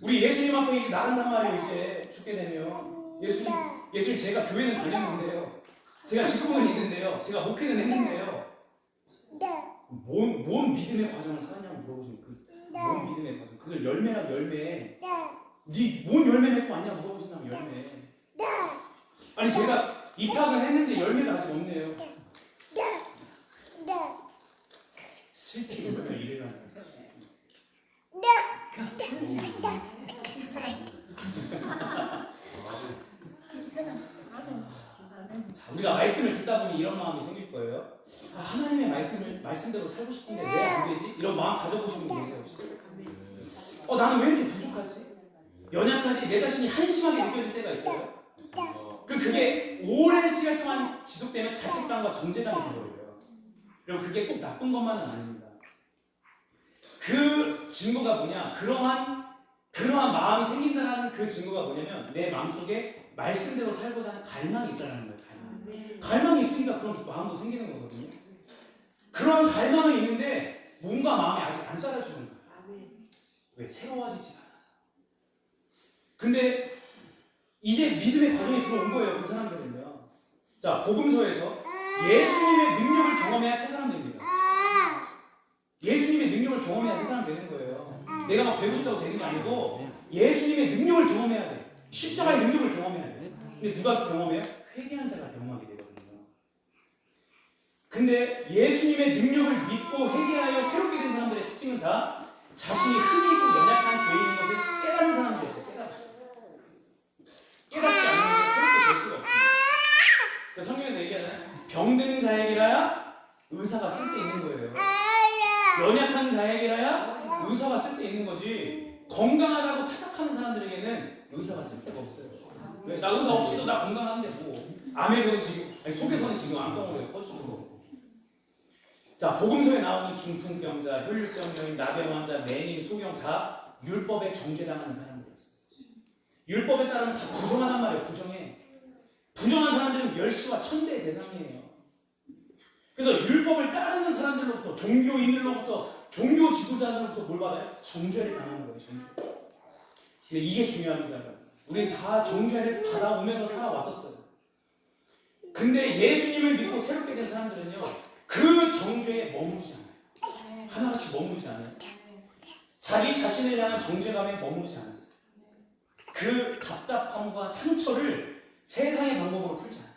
Speaker 1: 우리 예수님 앞에 이제 나간단 말이에요. 이제 죽게 되면 예수님 제가 교회는 다녔는데요. 제가 직분은 있는데요. 제가 목회는 했는데요. 뭔 믿음의 과정을 살았냐고 물어보시면 뭔 믿음의 과정? 그걸 열매라고 열매. 네뭔 열매 맺고 왔냐고 물어보신다면 열매. 아니 제가 입학은 했는데 열매가 아직 없네요. 슬피게 왜 이래요? 자, 우리가 말씀을 듣다 보면 이런 마음이 생길 거예요. 아, 하나님의 말씀대로 살고 싶은데 왜 안 되지? 이런 마음 가져보시는 분 계세요 혹시? 나는 왜 이렇게 부족하지? 연약하지? 내 자신이 한심하게 느껴질 때가 있어요. 그럼 그게 오랜 시간 동안 지속되면 자책감과 정죄감이 되어버려요. 그리고 그게 꼭 나쁜 것만은 아닙니다. 그 증거가 뭐냐? 그러한 마음이 생긴다는 그 증거가 뭐냐면 내 마음속에 말씀대로 살고자 하는 갈망이 있다는 거예요. 갈망이 있으니까 그런 마음도 생기는 거거든요. 그런 갈망은 있는데 뭔가 마음이 아직 안 살아주는 거예요. 왜? 새로워지지가 않아서. 근데 이제 믿음의 과정이 들어온 거예요. 그 사람들은요. 자, 복음서에서 예수님의 능력을 경험해야 새 사람 됩니다. 예수님의 능력을 경험해야 새 사람 되는 거예요. 내가 막 되고 싶다고 되는 게 아니고 예수님의 능력을 경험해야 돼. 십자가의 능력을 경험해야 돼. 근데 누가 경험해요? 회개한 자가 경험하게 되거든요. 근데 예수님의 능력을 믿고 회개하여 새롭게 된 사람들의 특징은 다 자신이 흠이고 연약한 죄인인 것을 깨달은 사람들이었어요. 깨닫지 않으면 새롭게 될 수가 없습니다. 그러니까 성경에서 얘기하잖아요. 병든 자에게라야 의사가 쓸데있는 거예요. 연약한 자에게라야 의사가 쓸데있는 거지, 건강하다고 착각하는 사람들에게는 의사가 쓸데가 없어요. 왜? 나 의사 없이도 나 건강한데 뭐 암에서는 지금, 속에서는 지금 암덩어리가 커지는 거고. 자, 복음서에 나오는 중풍병자, 혈류병 여인, 나병 환자, 맹인, 소경 다 율법에 정죄당하는 사람들이었어요. 율법에 따르면 다 부정하단 말이에요. 부정한 사람들은 멸시와 천대의 대상이에요. 그래서 율법을 따르는 사람들로부터, 종교인들로부터, 종교 지도자들로부터 뭘 받아요? 정죄를 당하는 거예요. 정죄. 근데 이게 중요합니다. 우리는 다 정죄를 받아오면서 살아왔었어요. 근데 예수님을 믿고 새롭게 된 사람들은요, 그 정죄에 머무르지 않아요. 하나같이 머무르지 않아요. 자기 자신을 향한 정죄감에 머무르지 않았어요. 그 답답함과 상처를 세상의 방법으로 풀지 않아요.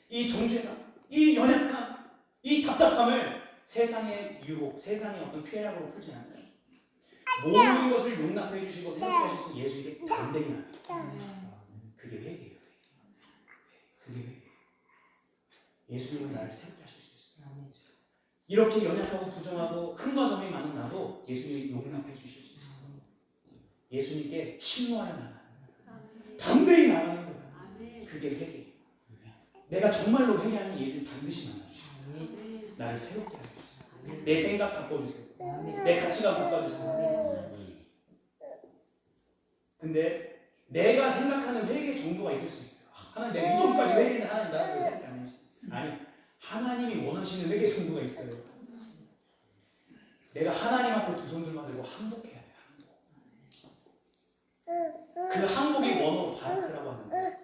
Speaker 1: 이 정죄감, 이 연약함, 이 답답함을 세상의 유혹, 세상의 어떤 쾌락으로 풀지 않아요. 모든 것을 용납해 주시고 생각해 주시고 예수에게 반대이 합니다. 그게 회개예요. 그게 회개예요. 예수님은 나를 새롭게 하실 수 있어요. 이렇게 연약하고 부정하고 흠과 점이 많은 나도 예수님이 용납해 주실 수 있어요. 예수님께 침노하여 나가는 거예요. 담대히 나가는 거예요. 그게 회개예요. 내가 정말로 회개하면 예수님 반드시 만나주시고 나를 새롭게 하게 해주세요. 내 생각 바꿔주세요. 내 가치관 바꿔주세요. 근데 내가 생각하는 회개의 정도가 있을 수 있어요. 하나님, 내가 이 정도까지 회개는 하나님 나를 새롭게 안 해주시고, 아니, 하나님이 원하시는 회개 정도가 있어요. 내가 하나님 앞에 두 손 들고 들고 항복해야 돼요. 그 항복이 원어로 바라크라고 하는데,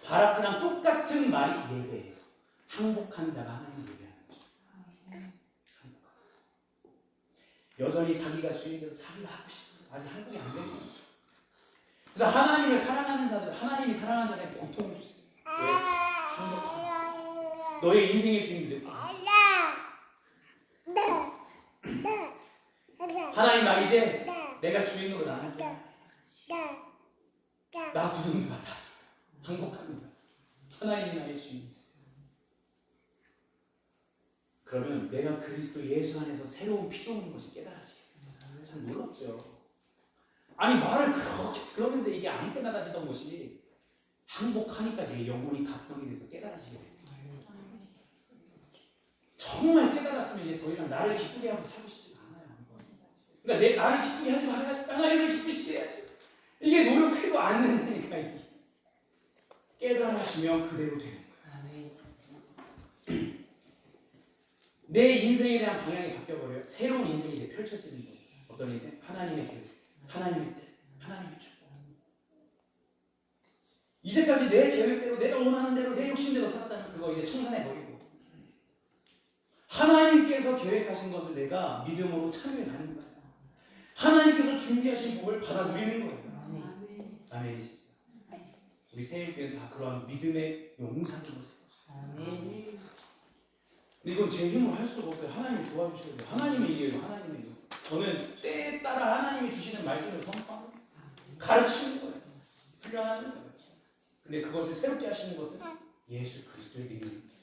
Speaker 1: 바라크랑 똑같은 말이 예배예요. 항복한 자가 하나님을 예배하는 거죠. 여전히 자기가 주인이 돼서 자기가 하고 싶어요. 아직 항복이 안 돼요. 그래서 하나님을 사랑하는 자들, 하나님이 사랑하는 자들에게 고통을 주세요. 왜? 항복하라. 너의 인생의 주인들. 하나님, 나 이제 내가 주인으로 나갈게. 나 두 손 받아. 항복합니다. 하나님이 나의 주인이세요. 그러면 내가 그리스도 예수 안에서 새로운 피조물인 것이 깨달아지겠다. 참 놀랍죠. 아니, 말을 그렇게 들었는데 이게 안 깨달아지던 것이 항복하니까 내 영혼이 각성이 돼서 깨달아지게 됩니다. 정말 깨달았으면 이제 더 이상 나를 기쁘게 하고 살고 싶지가 않아요. 그러니까 나를 기쁘게 하지 말아야지. 하나님을 기쁘시게 해야지. 이게 노력해도 안 된다니까. 이게. 깨달아지면 그대로 되는 거예요. 내 인생에 대한 방향이 바뀌어버려요. 새로운 인생이 이제 펼쳐지는 거예요. 어떤 인생? 하나님의 길, 하나님의 뜻, 하나님의 축복. 이제까지 내 계획대로 내가 원하는 대로 내 욕심대로 살았다면 그거 이제 청산해 버리고 하나님께서 계획하신 것을 내가 믿음으로 참여해 가는 거예요. 하나님께서 준비하신 복을 받아 누리는 거예요. 아멘이시죠? 우리 새해교회는 다 그러한 믿음의 용산인 것이에요. 근데 이건 제 힘으로 할 수가 없어요. 하나님이 도와주셔야 돼요. 하나님의 일이에요. 하나님의 일. 저는 때에 따라 하나님이 주시는 말씀을 선포하고 가르치는 거예요. 훈련하는 거예요. 근데 그것을 새롭게 하시는 것은 예수 그리스도의 이름입니다.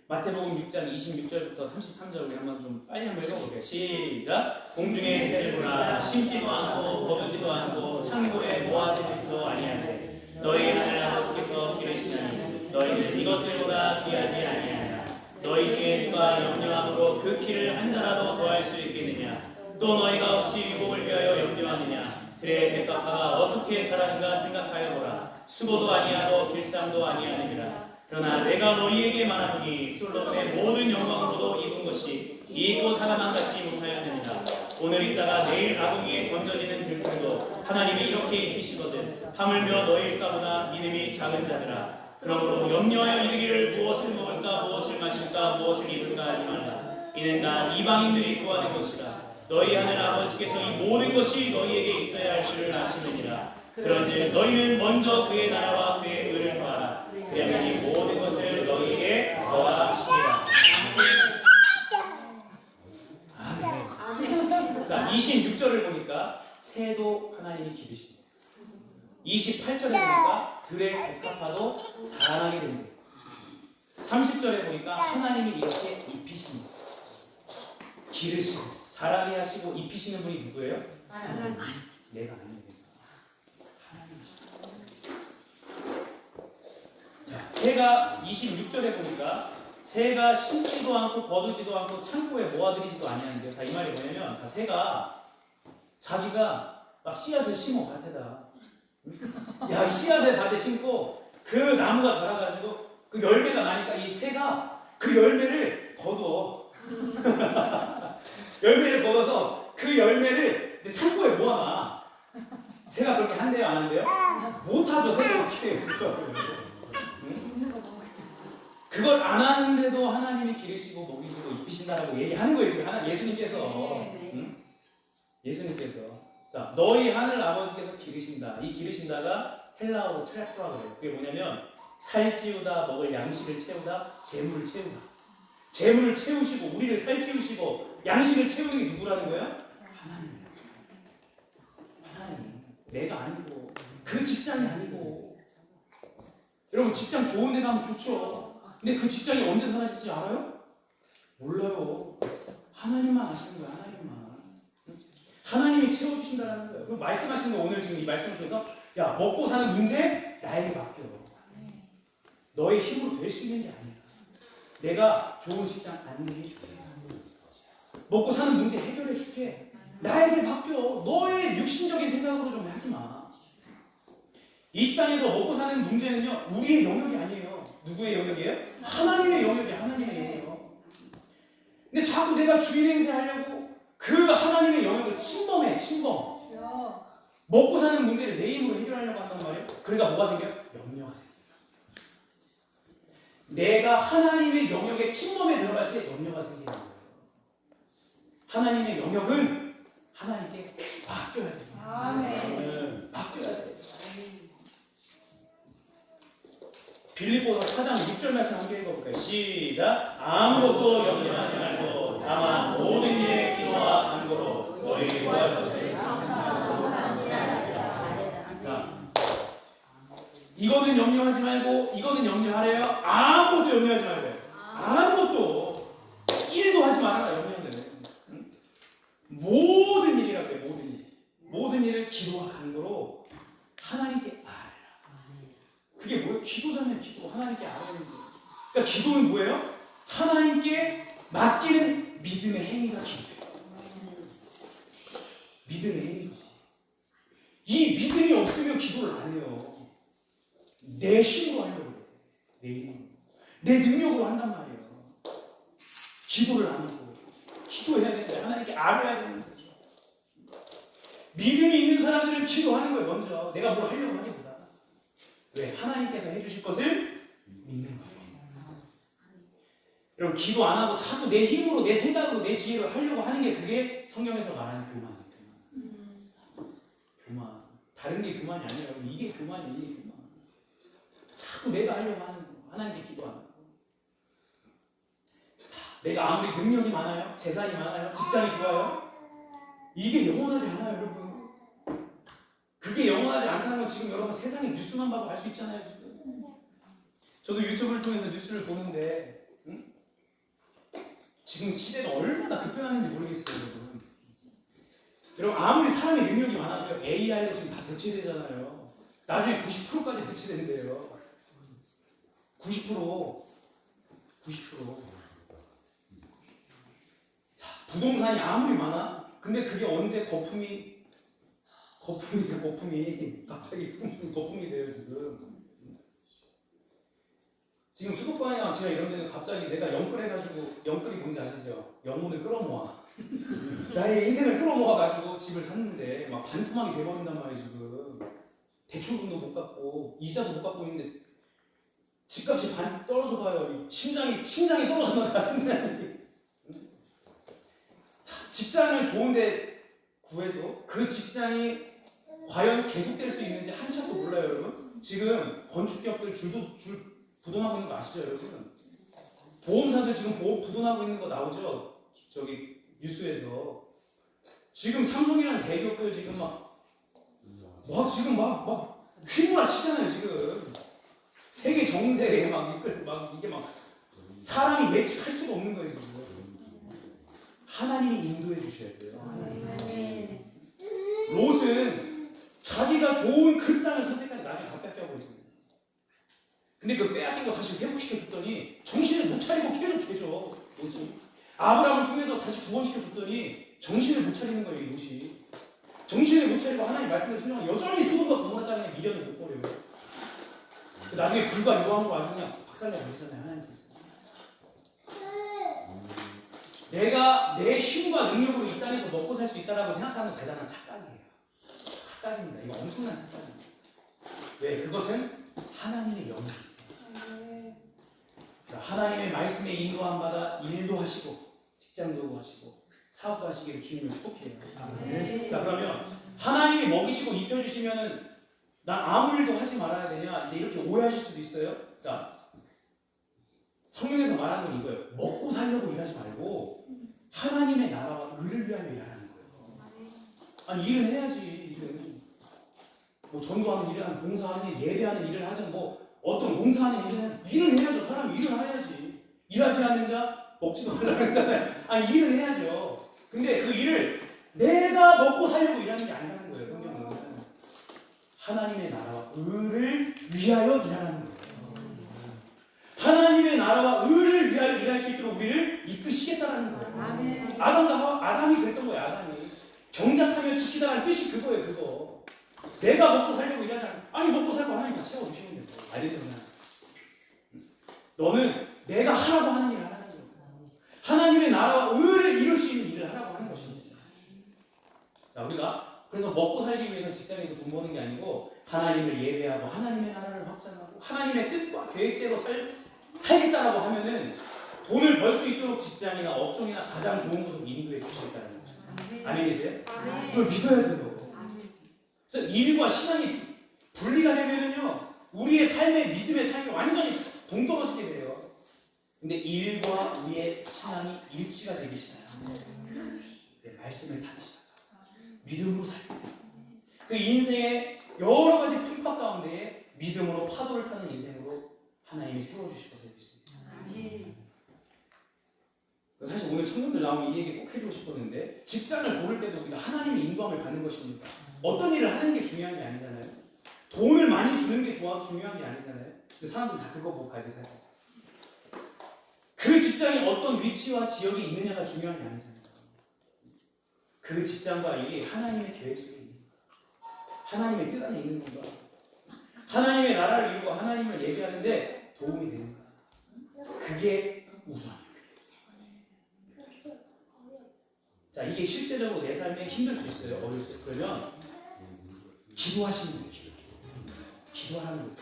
Speaker 1: 마태복음 6장 26절부터 33절 우리 한번 좀 빨리 한번 읽어볼게요. 시작. 공중에 새를 보라 심지도 않고 거두지도 않고 창고에 모아두지도 아니하되 너희 하늘 아버지께서 기르시나니 너희는 이것들보다 귀하지 아니하냐. 너희 중에 누가 염려함으로 그 키를 한 자라도 더할 수 있겠느냐. 또 너희가 어찌 유복을 위하여 염려하느냐. 그의 백합화가 어떻게 자라는가 생각하여 보라. 수고도 아니하고 길쌈도 아니하느니라. 그러나 내가 너희에게 말하노니 솔로몬의 모든 영광으로도 입은 것이 이 꽃 하나만 갖지 못하였느니라. 오늘 있다가 내일 아궁이에 던져지는 들풀도 하나님이 이렇게 입히시거든. 하물며 너희일까보다 믿음이 작은 자들아. 그러므로 염려하여 이르기를 무엇을 먹을까 무엇을 마실까 무엇을 입을까 하지 말라. 이는 다 이방인들이 구하는 것이라. 너희 하늘 아버지께서 이 모든 것이 너희에게 있어야 할 줄을 아시느니라. 그런즉 너희는 먼저 그의 나라와 그의 의를 구하라. 그러면 이 모든 것을 너희에게 더하시리라. 아멘. 자, 26절을 보니까 새도 하나님이 기르십니다. 28절에 보니까 들의 백합화도 자라나게 됩니다. 30절에 보니까 하나님이 이렇게 입히십니다. 기르시고 자라게 하시고 입히시는 분이 누구예요? 내가 아닙니다. 새가 26절에 보니까 새가 심지도 않고 거두지도 않고 창고에 모아들이지도 아니하는데요. 자, 이 말이 뭐냐면 자, 새가 자기가 막 씨앗을 심어 밭에다. 야, 이 씨앗을 밭에 심고 그 나무가 자라가지고 그 열매가 나니까 이 새가 그 열매를 거두어. 열매를 거둬서 그 열매를 이제 창고에 모아놔. 새가 그렇게 한대요, 안 한대요? 못하죠. 새가 어떻게 해요? 그렇죠? 그걸 안 하는데도 하나님이 기르시고 먹이시고 입히신다라고 얘기하는 거예요. 지금 하나님 예수님께서. 응? 예수님께서. 자, 너희 하늘 아버지께서 기르신다. 이 기르신다가 헬라어로 트래프라고 해요. 그게 뭐냐면 살찌우다, 먹을 양식을 채우다, 재물을 채우다. 재물을 채우시고 우리를 살찌우시고 양식을 채우는 게 누구라는 거예요? 하나님. 하나님. 내가 아니고 그 직장이 아니고. 여러분 직장 좋은 데 가면 좋죠. 근데 그 직장이 언제 사라질지 알아요? 몰라요. 하나님만 아시는 거예요. 하나님만. 하나님이 채워주신다는 거예요. 그럼 말씀하신 거 오늘 지금 이 말씀을 통해서 야, 먹고 사는 문제 나에게 맡겨. 너의 힘으로 될 수 있는 게 아니야. 내가 좋은 직장 안내해 줄게. 먹고 사는 문제 해결해 줄게. 나에게 맡겨. 너의 육신적인 생각으로 좀 하지 마. 이 땅에서 먹고 사는 문제는요, 우리의 영역이 아니에요. 누구의 영역이에요? 하나님의 영역이에요. 하나님의 영역이에요. 근데 자꾸 내가 주인 행세하려고 그 하나님의 영역을 침범해. 먹고 사는 문제를 내 힘으로 해결하려고 한단 말이에요. 그러니까 뭐가 생겨요? 염려가 생겨요. 내가 하나님의 영역에 침범해 들어갈 때 염려가 생기는 거예요. 하나님의 영역은 하나님께 맡겨야 돼요. 아멘. 맡겨야 돼요. 빌립보서 4장 6절 말씀 함께 읽어볼까요? 시작. 아무것도 염려하지 말고 다만 모든 일에 기도와 간구로 너희 구할 것을 이거는 염려하지 말고 이거는 염려하래요. 아무것도 염려하지 말고요. 아무것도 1도 하지 말아라. 염려는 모든 일이라고 해요. 모든 일. 모든 일을 기도와 간구로 하나님께 아뢰라. 그게 뭐예요? 기도잖아요. 기도. 하나님께 아뢰는 거예요. 그러니까 기도는 뭐예요? 하나님께 맡기는 믿음의 행위가 기도예요. 믿음의 행위가. 이 믿음이 없으면 기도를 안 해요. 내 힘으로 하려고 그래. 내 힘으로. 내 능력으로 한단 말이에요. 기도를 안 하고. 기도해야 되는데 하나님께 아뢰야 되는 거죠. 믿음이 있는 사람들은 기도하는 거예요. 먼저. 내가 뭘 하려고 하기보다. 왜? 하나님께서 해주실 것을 믿는 거예요. 여러분 기도 안 하고 자꾸 내 힘으로 내 생각으로 내 지혜로 하려고 하는 게 그게 성경에서 말하는 교만이에요. 교만. 다른 게 교만이 아니라 여러분 이게 교만이에요. 이게 교만. 자꾸 내가 하려고 하는 거. 하나님께 기도 안 하고. 내가 아무리 능력이 많아요, 재산이 많아요, 직장이 좋아요. 이게 영원하지 않아요, 여러분. 그게 영원하지 않다는 건 지금 여러분 세상의 뉴스만 봐도 알 수 있잖아요, 지금. 저도 유튜브를 통해서 뉴스를 보는데, 지금 시대가 얼마나 급변하는지 모르겠어요, 여러분. 여러분 아무리 사람의 능력이 많아도요, AI로 지금 다 대체되잖아요. 나중에 90%까지 대체된대요. 90%. 자, 부동산이 아무리 많아? 근데 그게 언제 거품이 갑자기 거품이 돼요, 지금 수도권이나 지하 이런 데는 갑자기 내가 영끌해가지고, 영끌이 뭔지 아시죠? 영혼을 끌어모아. 나의 인생을 끌어모아가지고 집을 샀는데 막 반토막이 돼버린단 말이에요, 지금. 대출금도 못 갚고, 이자도 못 갚고 있는데 집값이 반 떨어져 봐요. 심장이 떨어져 나가, 심장이. 자, 직장을 좋은데 구해도 그 직장이 과연 계속될 수 있는지 한참도 몰라요, 여러분. 지금 건축기업들 줄 부도나고 있는 거 아시죠, 여러분? 보험사들 지금 부도나고 있는 거 나오죠? 저기 뉴스에서. 지금 삼성이라는 대기업도 지금 지금 휘몰아치잖아요, 지금. 세계 정세에 이게 사람이 예측할 수가 없는 거예요, 지금. 하나님이 인도해 주셔야 돼요. 롯은 자기가 좋은 그 땅을 선택하니 나중에 다 뺏겨버리잖아요. 근데 그 빼앗긴 거 다시 회복시켜줬더니 정신을 못 차리고 계속 죄죠, 롯이. 아브라함을 통해서 다시 구원시켜줬더니 정신을 못 차리는 거예요, 이 롯이. 정신을 못 차리고 하나님 말씀을 순종하면 여전히 소돔과 고모라 땅에 미련을 못 버려요. 나중에 불과 유황으로 아주 그냥 박살내 버리잖아요, 하나님께서. 내가 내 힘과 능력으로 이 땅에서 먹고 살 수 있다라고 생각하는 대단한 착각이에요. 착각입니다. 이거 엄청난 착각입니다. 왜? 그것은 하나님의 영이에요. 하나님의 말씀에 인도함 받아 일도 하시고 직장도 하시고 사업도 하시기를 주님을 축복해요. 자, 그러면 하나님이 먹이시고 입혀주시면은 난 아무 일도 하지 말아야 되냐? 이제 이렇게 오해하실 수도 있어요. 자, 성경에서 말하는 건 이거예요. 먹고 살려고 일하지 말고 하나님의 나라와 의를 위하여 일하는 거예요. 아니 일은 해야지. 일은 뭐 전도하는 일을 하든 봉사하는 일, 예배하는 일을 하든 뭐 어떤 봉사하는 일은 해야죠. 사람 일을 해야지. 일하지 않는 자 먹지도 말라고 했잖아요. 아니 일은 해야죠. 근데 그 일을 내가 먹고 살려고 일하는 게 아니라는 거예요. 성경은 하나님의 나라와 의를 위하여 일하는 거예요. 하나님의 나라와 의를 위하여 일할 수 있도록 우리를 이끄시겠다라는 거예요. 아담이 그랬던 거예요. 아담이 경작하며 지키다라는 뜻이 그거예요. 그거. 내가 먹고 살려고 일하지 않고, 아니 먹고 살고 하나님 다 채워주시면 돼요. 알겠잖아. 너는 내가 하라고 하는 일을 하라는 거예요. 하나님의 나라와 의를 이룰 수 있는 일을 하라고 하는 것입니다. 자, 우리가 그래서 먹고 살기 위해서 직장에서 돈 버는 게 아니고 하나님을 예배하고 하나님의 나라를 확장하고 하나님의 뜻과 계획대로 살겠다라고 하면은 돈을 벌 수 있도록 직장이나 업종이나 가장 좋은 곳으로 인도해 주시겠다는 거죠. 아멘 계세요? 그걸 믿어야 돼요. 그래서 일과 신앙이 분리가 되면은요, 우리의 삶의 믿음의 삶이 완전히 동떨어지게 돼요. 근데 일과 우리의 신앙이 일치가 되기 시작합니다. 말씀을 타기 시작합니다. 믿음으로 살고 그 인생의 여러 가지 풍파 가운데 믿음으로 파도를 타는 인생으로 하나님이 세워주실 것을 믿습니다. 사실 오늘 청년들 나오면 이 얘기 꼭 해주고 싶었는데, 직장을 고를 때도 우리가 하나님의 인도함을 받는 것입니다. 어떤 일을 하는 게 중요한 게 아니잖아요. 돈을 많이 주는 게 중요한 게 아니잖아요. 근데 사람들은 다 그거 보고 가야 돼, 사실. 그 직장에 어떤 위치와 지역이 있느냐가 중요한 게 아니잖아요. 그 직장과 일이 하나님의 계획 속에 있는 거야. 하나님의 뜻 안에 있는 건가? 하나님의 나라를 이루고 하나님을 예배하는데 도움이 되는 거야. 그게 우선이에요. 자, 이게 실제적으로 내 삶에 힘들 수 있어요. 어려울 수 있어요. 그러면 기도하시는 거예요. 기도하라는 거예요.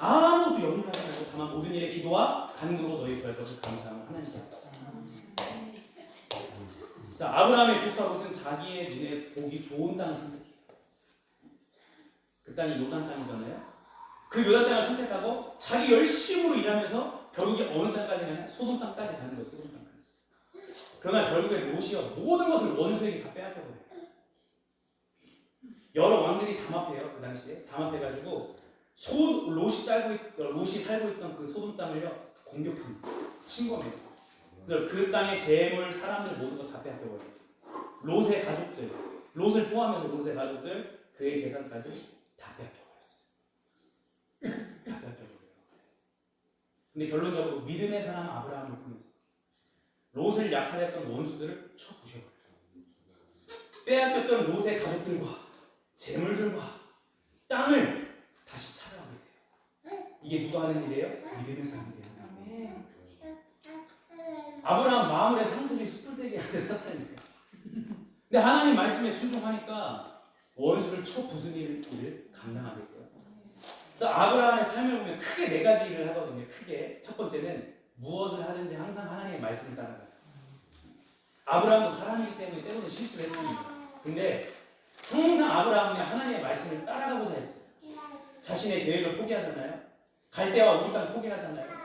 Speaker 1: 아무것도 염려하지 말고 다만 모든 일에 기도와 간구로 너희 구할 것을 감사하는 하나님께 하라. 자, 아브라함의 조카 롯은 자기의 눈에 보기 좋은 땅을 선택해요. 그 땅이 요단 땅이잖아요. 그 요단 땅을 선택하고 자기 열심으로 일하면서 결국에 어느 땅까지 가냐? 소돔 땅까지 가는 거예요. 소돔 땅까지. 그러나 결국에 롯이요 모든 것을 원수에게 다 빼앗겨버려요. 여러 왕들이 담합해요. 그 당시에 담합해가지고 롯이 살고 있던 그 소돔 땅을요 공격합니다. 침범해요. 그래서 그 땅의 재물, 사람들 모든 거 다 빼앗겨버려요. 롯의 가족들, 롯을 포함해서 롯의 가족들, 그의 재산까지 다 빼앗겨버렸어요. 다 빼앗겨버려요. 근데 결론적으로 믿음의 사람 아브라함을 통해서 롯을 약탈했던 원수들을 쳐 부셔버려요. 빼앗겼던 롯의 가족들과 재물들과 땅을 다시 찾아오게 돼요. 이게 누가 하는 일이에요? 믿음의 사람이에요. 아브라함 마음의 상처를 숯불대게 하는 사탄이에요. 근데 하나님 말씀에 순종하니까 원수를 쳐 부수는 일을 감당하게 돼요. 그래서 아브라함의 삶을 보면 크게 네 가지 일을 하거든요. 크게 첫 번째는 무엇을 하든지 항상 하나님의 말씀을 따라가요. 아브라함도 사람이기 때문에 때로는 실수를 했습니다. 근데 항상 아브라함은 하나님의 말씀을 따라가고자 했어요. 자신의 계획을 포기하잖아요. 갈대와 우리 땅 포기하잖아요.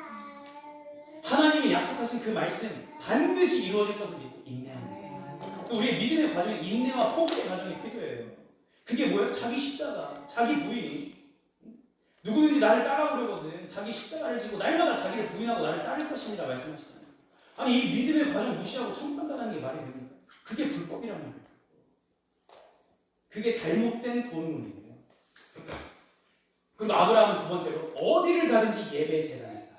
Speaker 1: 하나님이 약속하신 그 말씀 반드시 이루어질 것을 믿고 인내하는 거예요. 우리의 믿음의 과정에 인내와 포기의 과정이 필요해요. 그게 뭐예요? 자기 십자가, 자기 부인. 누구든지 나를 따라오려거든 자기 십자가를 지고 날마다 자기를 부인하고 나를 따를 것이니라 말씀하시잖아요. 아니 이 믿음의 과정 무시하고 천국 간다는 게 말이 됩니까? 그게 불법이란 말이에요. 그게 잘못된 구원론이에요. 그리고 아브라함은 두 번째로 어디를 가든지 예배 제단을 쌓아요.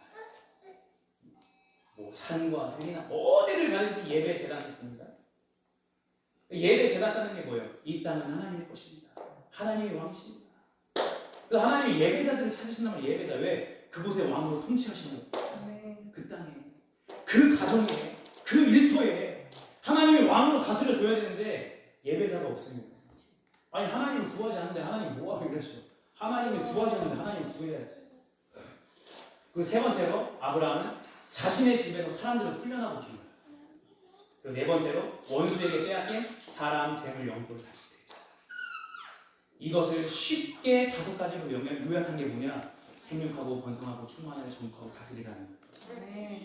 Speaker 1: 뭐 산과 들이나 어디를 가든지 예배 제단을 쌓습니다. 예배 제단 쌓는 게 뭐예요? 이 땅은 하나님의 것입니다. 하나님의 왕이십니다. 그래서 하나님이 예배자들을 찾으신다면 예배자 왜? 그곳의 왕으로 통치하시는 거예요. 그 땅에 그 가정에 그 일터에 하나님의 왕으로 다스려 줘야 되는데 예배자가 없습니다. 아니 하나님을 구하지 않는데 하나님 뭐하고 이러시죠? 하나님을 구하지 않는데 하나님을 구해야지. 그리고 세 번째로 아브라함은 자신의 집에서 사람들을 훈련하고 기르어요. 그리고 네 번째로 원수에게 빼앗긴 사람, 재물, 영토를 다시 되찾아요. 이것을 쉽게 다섯 가지로 요약한 게 뭐냐? 생육하고 번성하고 충만하게 정복하고 다스리라는 거예요.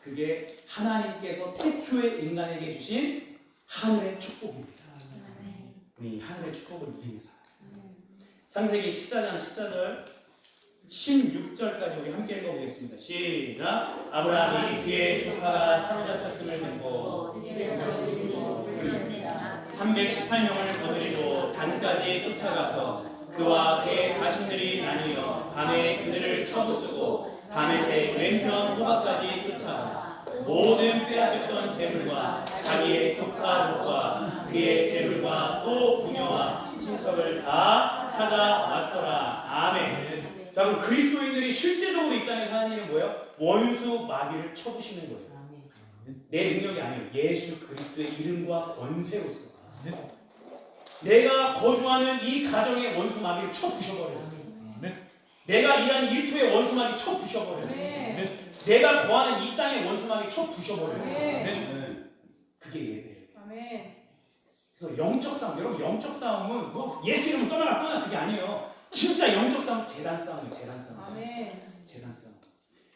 Speaker 1: 그게 하나님께서 태초에 인간에게 주신 하늘의 축복입니다. 우리 하늘의 축복을 누리며 살아요. 창세기 14장 14절 16절까지 우리 함께 읽어보겠습니다. 시작. 아브라함이 그의 조카가 사로잡혔음을 듣고 318명을 거느리고 단까지 쫓아가서 그와 그의 가신들이 나뉘어 밤에 그들을 쳐부수고 밤에 제 왼편 호박까지 쫓아가 모든 빼앗겼던 재물과 자기의 조카 롯과 그의 재물과 또 부녀와 친척을 다 찾아왔더라. 아멘. 자, 그럼 그리스도인들이 실제적으로 이 땅에 사는 일은 뭐예요? 원수 마귀를 쳐부시는 거예요. 내 능력이 아니에요. 예수 그리스도의 이름과 권세로서 내가 거주하는 이 가정의 원수 마귀를 쳐부셔버려요. 내가 일하는 일터의 원수 마귀 쳐부셔버려요. 내가 거하는 이 땅의 원수 마귀 쳐부셔버려요. 그게 예배예요. 그래서 영적 싸움, 여러분 영적 싸움은 뭐 예수 이름을 떠나 그게 아니에요. 진짜 영적 싸움 재단 싸움이에요. 재단 싸움. 재단 싸움.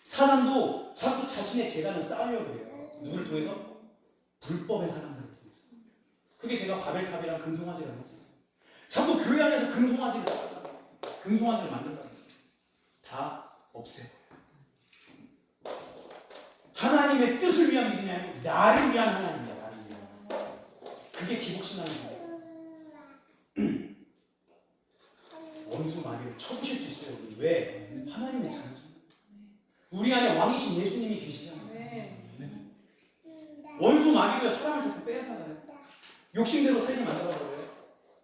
Speaker 1: 사람도 자꾸 자신의 재단을 쌓으려고 해요. 누구를 통해서? 불법의 사람들을 통해서. 그게 제가 바벨탑이랑 금송아지를 했지. 자꾸 교회 안에서 금송아지를 쌓았다. 금송아지를 만든다. 다 없애요. 하나님의 뜻을 위한 믿음이 아니고 나를 위한 하나님이야. 나를 위한. 그게 기복신앙이에요. 원수 마귀를 쳐부실 수 있어요. 왜? 하나님의 자녀죠. 우리 안에 왕이신 예수님이 계시잖아요. 원수 마귀가 사람을 자꾸 빼앗아가요. 욕심대로 살게 만들어버려요.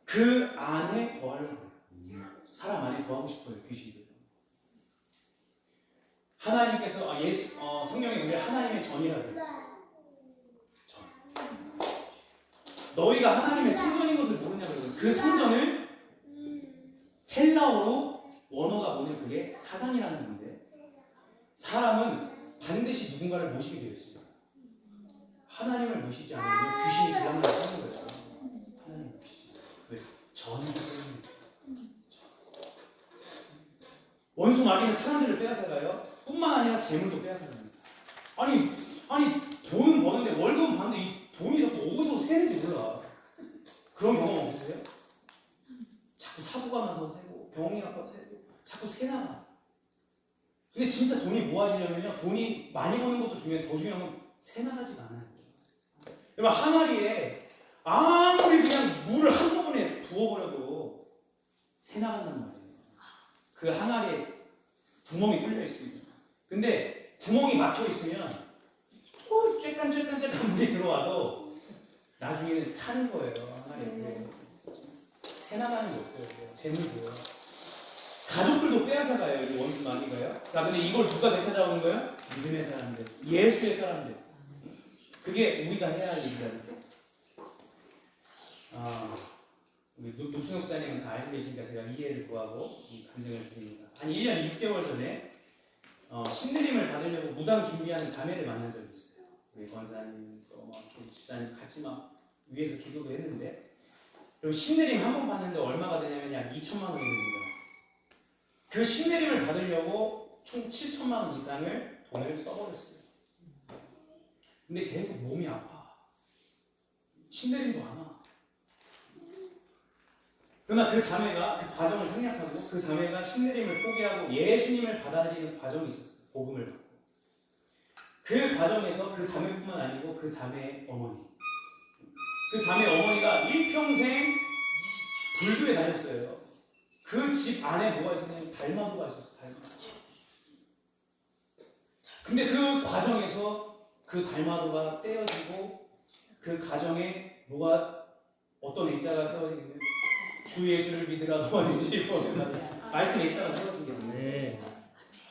Speaker 1: 그 안에 거하려고 해요. 사람 안에 거하고 싶어요. 귀신들. 하나님께서 성령이 우리 하나님의 전이라고 해요. 전. 너희가 하나님의 성전인 것을 모르냐고 해요. 그 성전을 헬라어로
Speaker 4: 원어가 뭐냐 그게 사단이라는 건데 사람은 반드시 누군가를 모시게 되어 있습니다. 하나님을 모시지 않으면 귀신이 그 영을 하는 거예요. 하나님을 모시지. 왜? 전이 원수 마귀는 사람들을 빼앗아가요. 뿐만 아니라 재물도 빼앗아갑니다. 아니 돈은 버는데 월급은 받는데 이 돈이 자꾸 어디서 새는지 몰라. 그런 경험 없으세요? 자꾸 사고가 나서 새고 병이 나서 새고 자꾸 새나가. 근데 진짜 돈이 모아지려면요, 돈이 많이 버는 것도 중요한데 더 중요한 건 새나가지가 않아요. 그러니까 항아리에 아무리 그냥 물을 한꺼번에 부어버려도 새나간단 말이에요. 그 항아리에 구멍이 뚫려 있습니다. 근데 구멍이 막혀 있으면 쬐깐쬐깐 물이 들어와도 나중에는 차는 거예요. 항아리에. 새 나가는 게 없어요. 재물도요. 가족들도 빼앗아가요. 이 원수 마귀가요. 자, 근데 이걸 누가 되찾아오는 거예요? 믿음의 사람들, 예수의 사람들. 그게 우리가 해야 할 일이잖아요. 우리 노춘혁 목사님은 다 알고 계시니까 제가 이해를 구하고 이 간증을 드립니다. 한 1년 6개월 전에 신내림을 받으려고 무당 준비하는 자매를 만난 적이 있어요. 우리 권사님 또 집사님 같이 막 위에서 기도도 했는데, 그리고 신내림 한 번 받는데 얼마가 되냐면 약 2천만 원이 됩니다. 그 신내림을 받으려고 총 7천만 원 이상을 돈을 써버렸어요. 근데 계속 몸이 아파. 신내림도 안 와. 그러나 그 자매가 그 과정을 생략하고 그 자매가 신내림을 포기하고 예수님을 받아들이는 과정이 있었어요. 복음을 받고. 그 과정에서 그 자매뿐만 아니고 그 자매의 어머니, 그 자매 어머니가 일평생 불교에 다녔어요. 그 집 안에 뭐가 있었냐면 달마도가 있었어요. 달마도. 근데 그 과정에서 그 달마도가 떼어지고 그 가정에 뭐가 어떤 액자가 세워지겠네요. 주 예수를 믿으라 너와 네 집이 말씀 액자가 세워진 게 있는데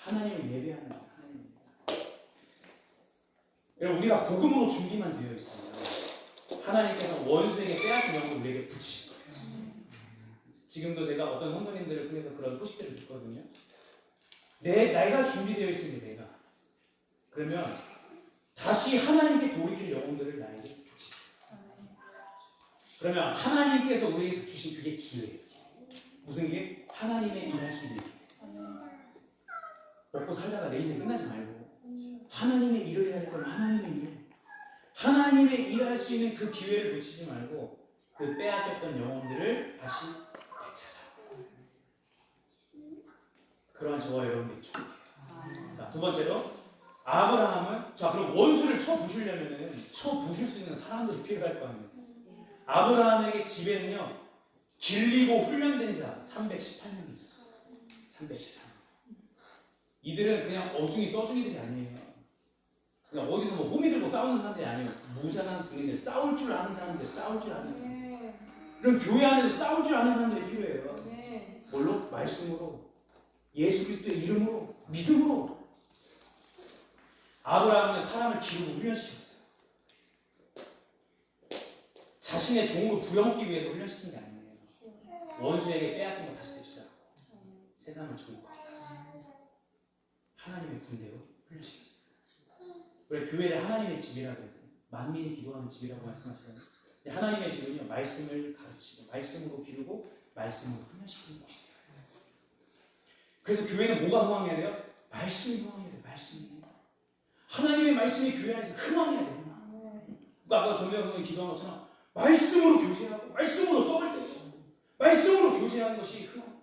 Speaker 4: 하나님을 예배하는 거예요. 여러분, 우리가 복음으로 준비만 되어 있습니다. 하나님께서 원수에게 빼앗긴 영을 우리에게 붙이실 거예요. 지금도 제가 어떤 성도님들을 통해서 그런 소식들을 듣거든요. 내가 준비되어 있습니다. 내가. 그러면 다시 하나님께 돌이킬 영혼들을 나에게 붙이세요. 그러면 하나님께서 우리에게 주신 그게 기회예요. 무슨 게? 하나님의 일할 수 있는 기회. 먹고 살다가 내 인생 끝나지 말고 하나님의 일을 해야 할 거면 하나님의 일, 하나님의 일을 할 수 있는 그 기회를 놓치지 말고 그 빼앗겼던 영혼들을 다시 되찾아. 그러한 저와 여러분들이 축복해요. 자, 두 번째로 아브라함은, 자, 그럼 원수를 쳐부수려면은 쳐부술 수 있는 사람들이 필요할 거 아니에요. 아브라함에게 집에는요, 길리고 훈련된 자 318명이 있었어요. 318명. 이들은 그냥 어중이 떠중이들이 아니에요. 그냥 어디서 뭐 호미 들고 싸우는 사람들이 아니에요. 무장한 군인들, 싸울 줄 아는 사람들, 싸울 줄 아는 사람들. 그럼 교회 안에서 싸울 줄 아는 사람들이 필요해요. 뭘로? 말씀으로, 예수 그리스도의 이름으로, 믿음으로. 아브라함은 사람을 기르고 훈련시켰어요. 자신의 종으로 부여먹기 위해서 훈련시킨 게 아니에요. 원수에게 빼앗긴 거 다시 되찾아가고 세상을 정복하고 하나님의 군대로 훈련시켰어요. 그래, 교회를 하나님의 집이라고 해서 만민이 기도하는 집이라고 말씀하시잖아요. 하나님의 집은요, 말씀을 가르치고 말씀으로 기르고 말씀으로 훈련시키는 것이에요. 그래서 교회는 뭐가 흥황해야 돼요? 말씀이 흥황해야 돼요. 말씀이. 하나님의 말씀이 교회 안에서 흥황해야 돼요. 그러니까 아까 전대현 선생님이 기도한 것처럼 말씀으로 교제하고 말씀으로 떡을 떼고 말씀으로 교제하는 것이 흥황.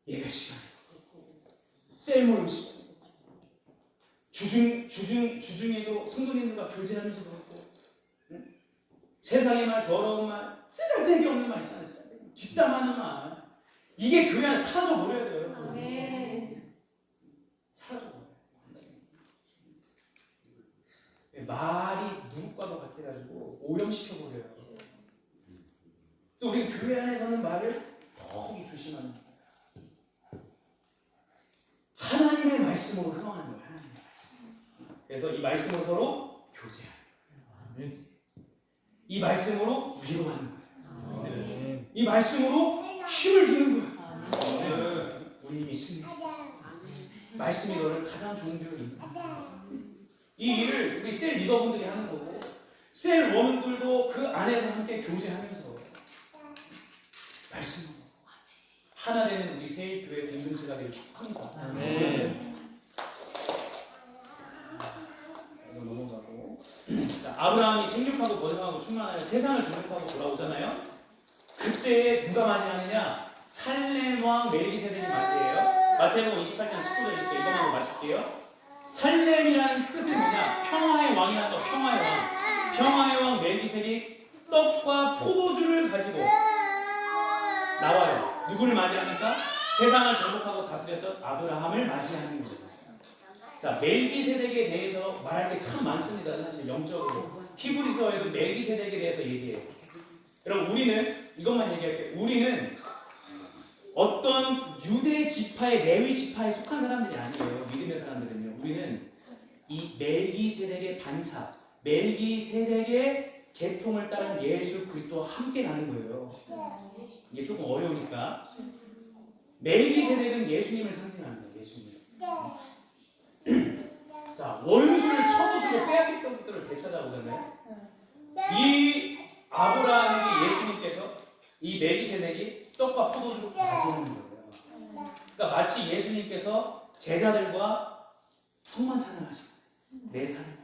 Speaker 4: 예배 시간에 셀 모임 시간, 주중에도 성도님들과 교제하면서 그렇고, 응? 세상의 말, 더러운 말, 쓰잘데기 없는 말 있잖아요. 뒷담하는 말, 이게 교회 안에 사라져 버려야 돼요. 사라져 버려요. 말이 누룩과도 같아가지고 오염시켜 버려요. 그래서 우리 교회 안에서는 말을 더욱이 조심하는 거예요. 하나님의 말씀으로 흥황하는 거예요. 하나님의 말씀. 그래서 이 말씀으로 서로 교제하는 거예요. 이 말씀으로 위로하는 거예요. 이 말씀으로 힘을 주는 거예요.
Speaker 1: 우리 이미 승리했어. 말씀이 너를 가장 좋은 대로 인도해. 이 일을 우리 셀 리더분들이 하는 거고 셀 원들도 그 안에서 함께 교제하면서 말씀으로 하나 되는 우리 세일교회 공동체가 되길 축복합니다.
Speaker 2: 네.
Speaker 1: 이거 넘어가고 자, 아브라함이 생육하고 번성하고 충만하여 세상을 정복하고 돌아오잖아요. 그때 누가 맞이하느냐? 살렘 왕 멜기세덱이 맞이해요. 마태복음 28장 19절 있어요. 이것만 하고 마칠게요. 살렘이라는 뜻은 뭐냐? 평화의 왕이라는 거. 평화의 왕. 평화의 왕 멜기세덱이 떡과 포도주를 가지고 나와요. 누구를 맞이합니까? 세상을 정복하고 다스렸던 아브라함을 맞이하는 거예요. 자, 멜기세덱에 대해서 말할 게 참 많습니다. 사실 영적으로 히브리서에도 멜기세덱에 대해서 얘기해요. 여러분 우리는 이것만 얘기할게요. 우리는 어떤 유대 지파의 레위 지파에 속한 사람들이 아니에요. 믿음의 사람들은요. 우리는 이 멜기세덱의 반차, 멜기세덱의 계통을 따른 예수 그리스도와 함께 가는 거예요. 이게 조금 어려우니까 멜기세덱은 예수님을 상징합니다. 예수님. 자, 원수를 처부수로 빼앗겼던 것들을 되찾아오잖아요. 이 아브라함에게 예수님께서 이 멜기세덱이 떡과 포도주로 맞이하는 거예요. 그러니까 마치 예수님께서 제자들과 성만 찬양하시는 내 삶을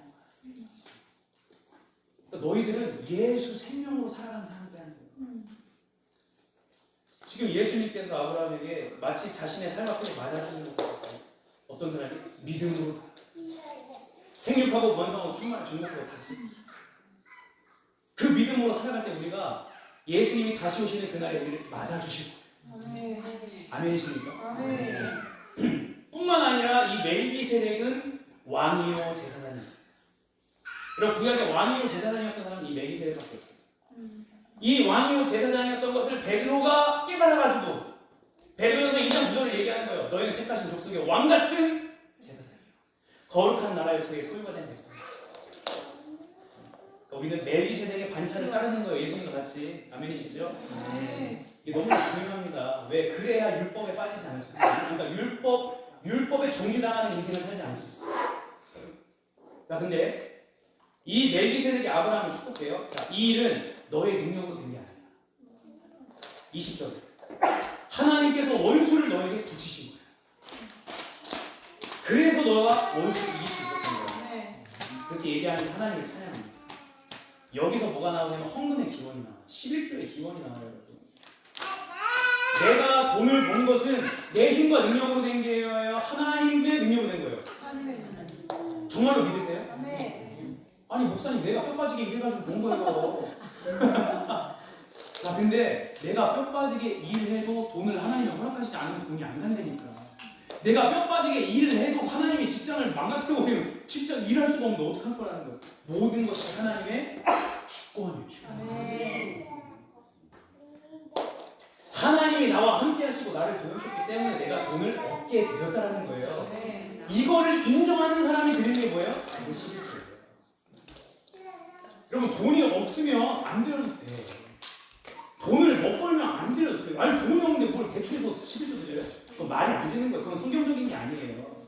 Speaker 1: 그러니까 너희들은 예수 생명으로 살아가는 사람들이라는 거예요. 지금 예수님께서 아브라함에게 마치 자신의 삶 앞에서 맞아주는 것 같아요. 어떤 사람이 믿음으로 살아. 생육하고 번성하고 충만하고 정복하고 다스립니다. 그 믿음으로 살아갈 때 우리가 예수님이 다시 오시는 그날에 우리를 맞아주실 거예요. 아멘이십니까? 뿐만 아니라 이 멜기세덱은 왕이요 제사장이었어요. 그리고 구약의 왕이요 제사장이었던 사람은 이 멜기세덱밖에 없어요. 이 왕이요 제사장이었던 것을 베드로가 깨달아가지고 베드로에서 2장 9절을 얘기하는 거예요. 너희는 택하신 족속의 왕 같은 제사장이요 거룩한 나라의 그의 소유가 된 백성. 우리는 멜기세덱의 반차를 따르는 거예요. 예수님과 같이. 아멘이시죠? 이게 너무 중요합니다. 왜? 그래야 율법에 빠지지 않을 수 있어요. 그러니까 율법에 종지당하는 인생을 살지 않을 수 있어요. 자, 근데 이 멜기세덱이 아브라함을 축복해요. 자, 이 일은 너의 능력으로 된 게 아니야. 20절. 하나님께서 원수를 너에게 붙이신 거야. 그래서 너가 원수를 이길 수 있었던 거야. 그렇게 얘기하면서 하나님을 찬양합니다. 여기서 뭐가 나오냐면 헌금의 기원이 나와요. 11조의 기원이 나와요. 여러분. 내가 돈을 번 것은 내 힘과 능력으로 된 게 아니라 하나님의 능력으로 된 거예요. 정말로 믿으세요? 아니 목사님 내가 뼈 빠지게 일해가지고 본 거예요. 자, 근데 내가 뼈 빠지게 일해도 돈을 하나님이 허락하시지 않으면 돈이 안 간다니까. 내가 뼈 빠지게 일을 해도 하나님이 직장을 망가뜨려버리면 직장 일할 수가 없는데 어떡할 거라는 거예요. 모든 것이 하나님의 주권이에요. 하나님이 나와 함께 하시고 나를 도우셨기 때문에 내가 돈을 얻게 되었다는 거예요. 이거를 인정하는 사람이 드리는 게 뭐예요? 그게 11조예요. 여러분 돈이 없으면 안 드려도 돼. 돈을 못 벌면 안 드려도 돼. 아니 돈이 없는데 뭘 대출해서 11조 드려요? 그건 말이 안 되는 거예요. 그건 성경적인 게 아니에요.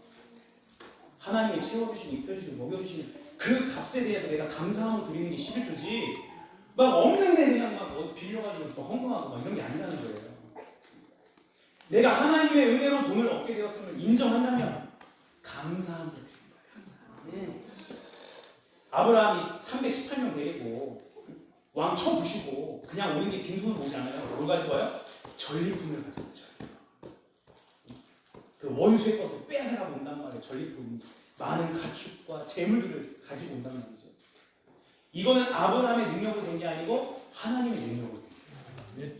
Speaker 1: 하나님이 채워주시고 입혀주시고 먹여주시는 그 값에 대해서 내가 감사하고 드리는 게 11조지 막 없는데 그냥 막 어디 빌려가지고 또 헌금하고 막 이런 게 아니라는 거예요. 내가 하나님의 은혜로 돈을 얻게 되었음을 인정한다면 감사함으로 드리는 거예요. 아브라함이 318명 데리고 왕 쳐부시고 그냥 오는 게 빈손을 오지 않아요. 뭘 가지고 와요? 전리품을 가지고 와요. 그 원수의 것을 빼앗아가고 온단 말이에요. 전리품. 많은 가축과 재물들을 가지고 온단 말이죠. 이거는 아브라함의 능력으로 된 게 아니고 하나님의 능력으로 된 거예요.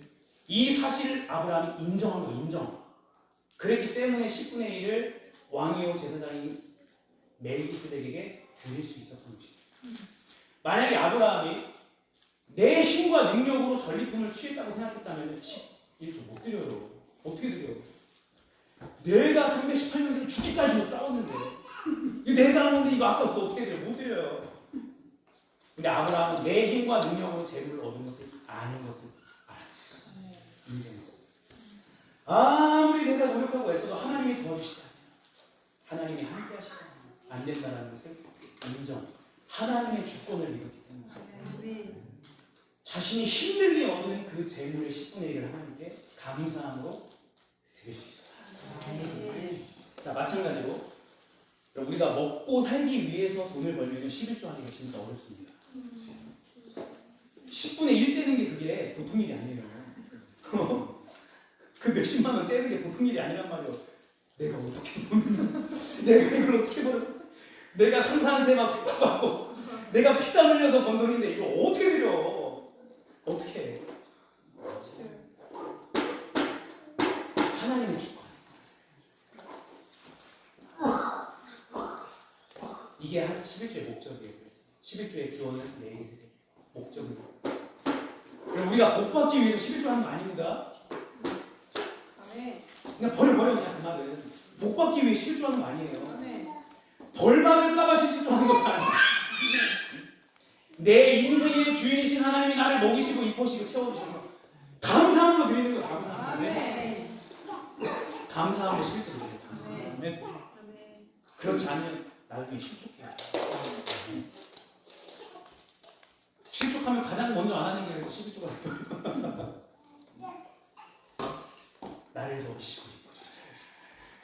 Speaker 1: 이 사실을 아브라함이 인정한 거예요. 인정. 그랬기 때문에 10분의 1을 왕이요 제사장인 멜기세덱에게 드릴 수 있었던 거죠. 만약에 아브라함이 내 힘과 능력으로 전리품을 취했다고 생각했다면 11조 못 드려요. 어떻게 드려요? 내가 318명을 죽기까지 싸웠는데 이거 내가 하는데 이거 아까 어떻게 드려요? 못 드려요. 근데 아브라함은 내 힘과 능력으로 재물을 얻은 것을 아는 것을 알았어요. 인정했어요.
Speaker 4: 아무리 내가 노력하고 애써도 하나님이 도와주시다, 하나님이 함께 하시다 안 된다는 것을 인정, 하나님의 주권을 믿었기 때문에 자신이 힘들게 얻는 그 재물의 10분의 1을 하나님께 감사함으로 드릴 수 있어요. 자, 마찬가지로 우리가 먹고 살기 위해서 돈을 벌면 11조 하기가 진짜 어렵습니다. 10분의 1 떼는 게 그게 보통 일이 아니에요. 그 몇십만 원 떼는 게 보통 일이 아니란 말이에요. 내가 어떻게 버는 내가 이걸 어떻게 벌어? 내가 상사한테 막 핍박받고 내가 피땀 흘려서 번 돈인데 이거 어떻게 드려? 어떻게 해? 하나님의 주권. 이게 11조의 목적이에요. 11조의 기원은 레이즈의 목적이에요. 우리가 복 받기 위해서 11조 하는 거 아닙니다. 그냥 버려 그냥 그 말은. 복 받기 위해 11조 하는 거 아니에요. 벌 받을까봐 11조 하는 것도 아니에요. 내 인생의 주인이신 하나님이 나를 먹이시고 입히시고 채워주셔서 감사함으로 드리는 거 감사함으로. 감사함으로 11조 드리세요. 그렇지 않으면 나중에 실족해요. 실족하면 가장 먼저 안 하는 게 그래서 11조가 나를 먹이시고 입혀주셔서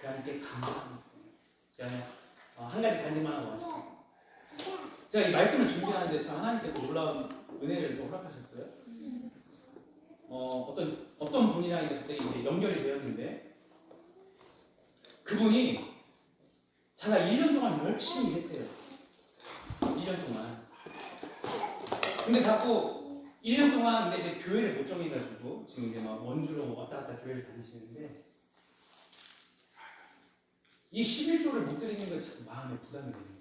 Speaker 4: 그 하나님께 감사합니다. 제가 한 가지 간증만 하고 마칠게요. 제가 이 말씀을 준비하는데 참 하나님께서 놀라운 은혜를 또 허락하셨어요. 어떤 분이랑 이제 갑자기 이제 연결이 되었는데 그분이 제가 1년 동안 열심히 했대요. 1년 동안. 근데 자꾸 1년 동안 근데 이제 교회를 못 정해가지고 지금 이제 막 원주로 왔다 갔다 교회를 다니시는데 이 11조를 못 드리는 게 자꾸 마음에 부담이 됩니다.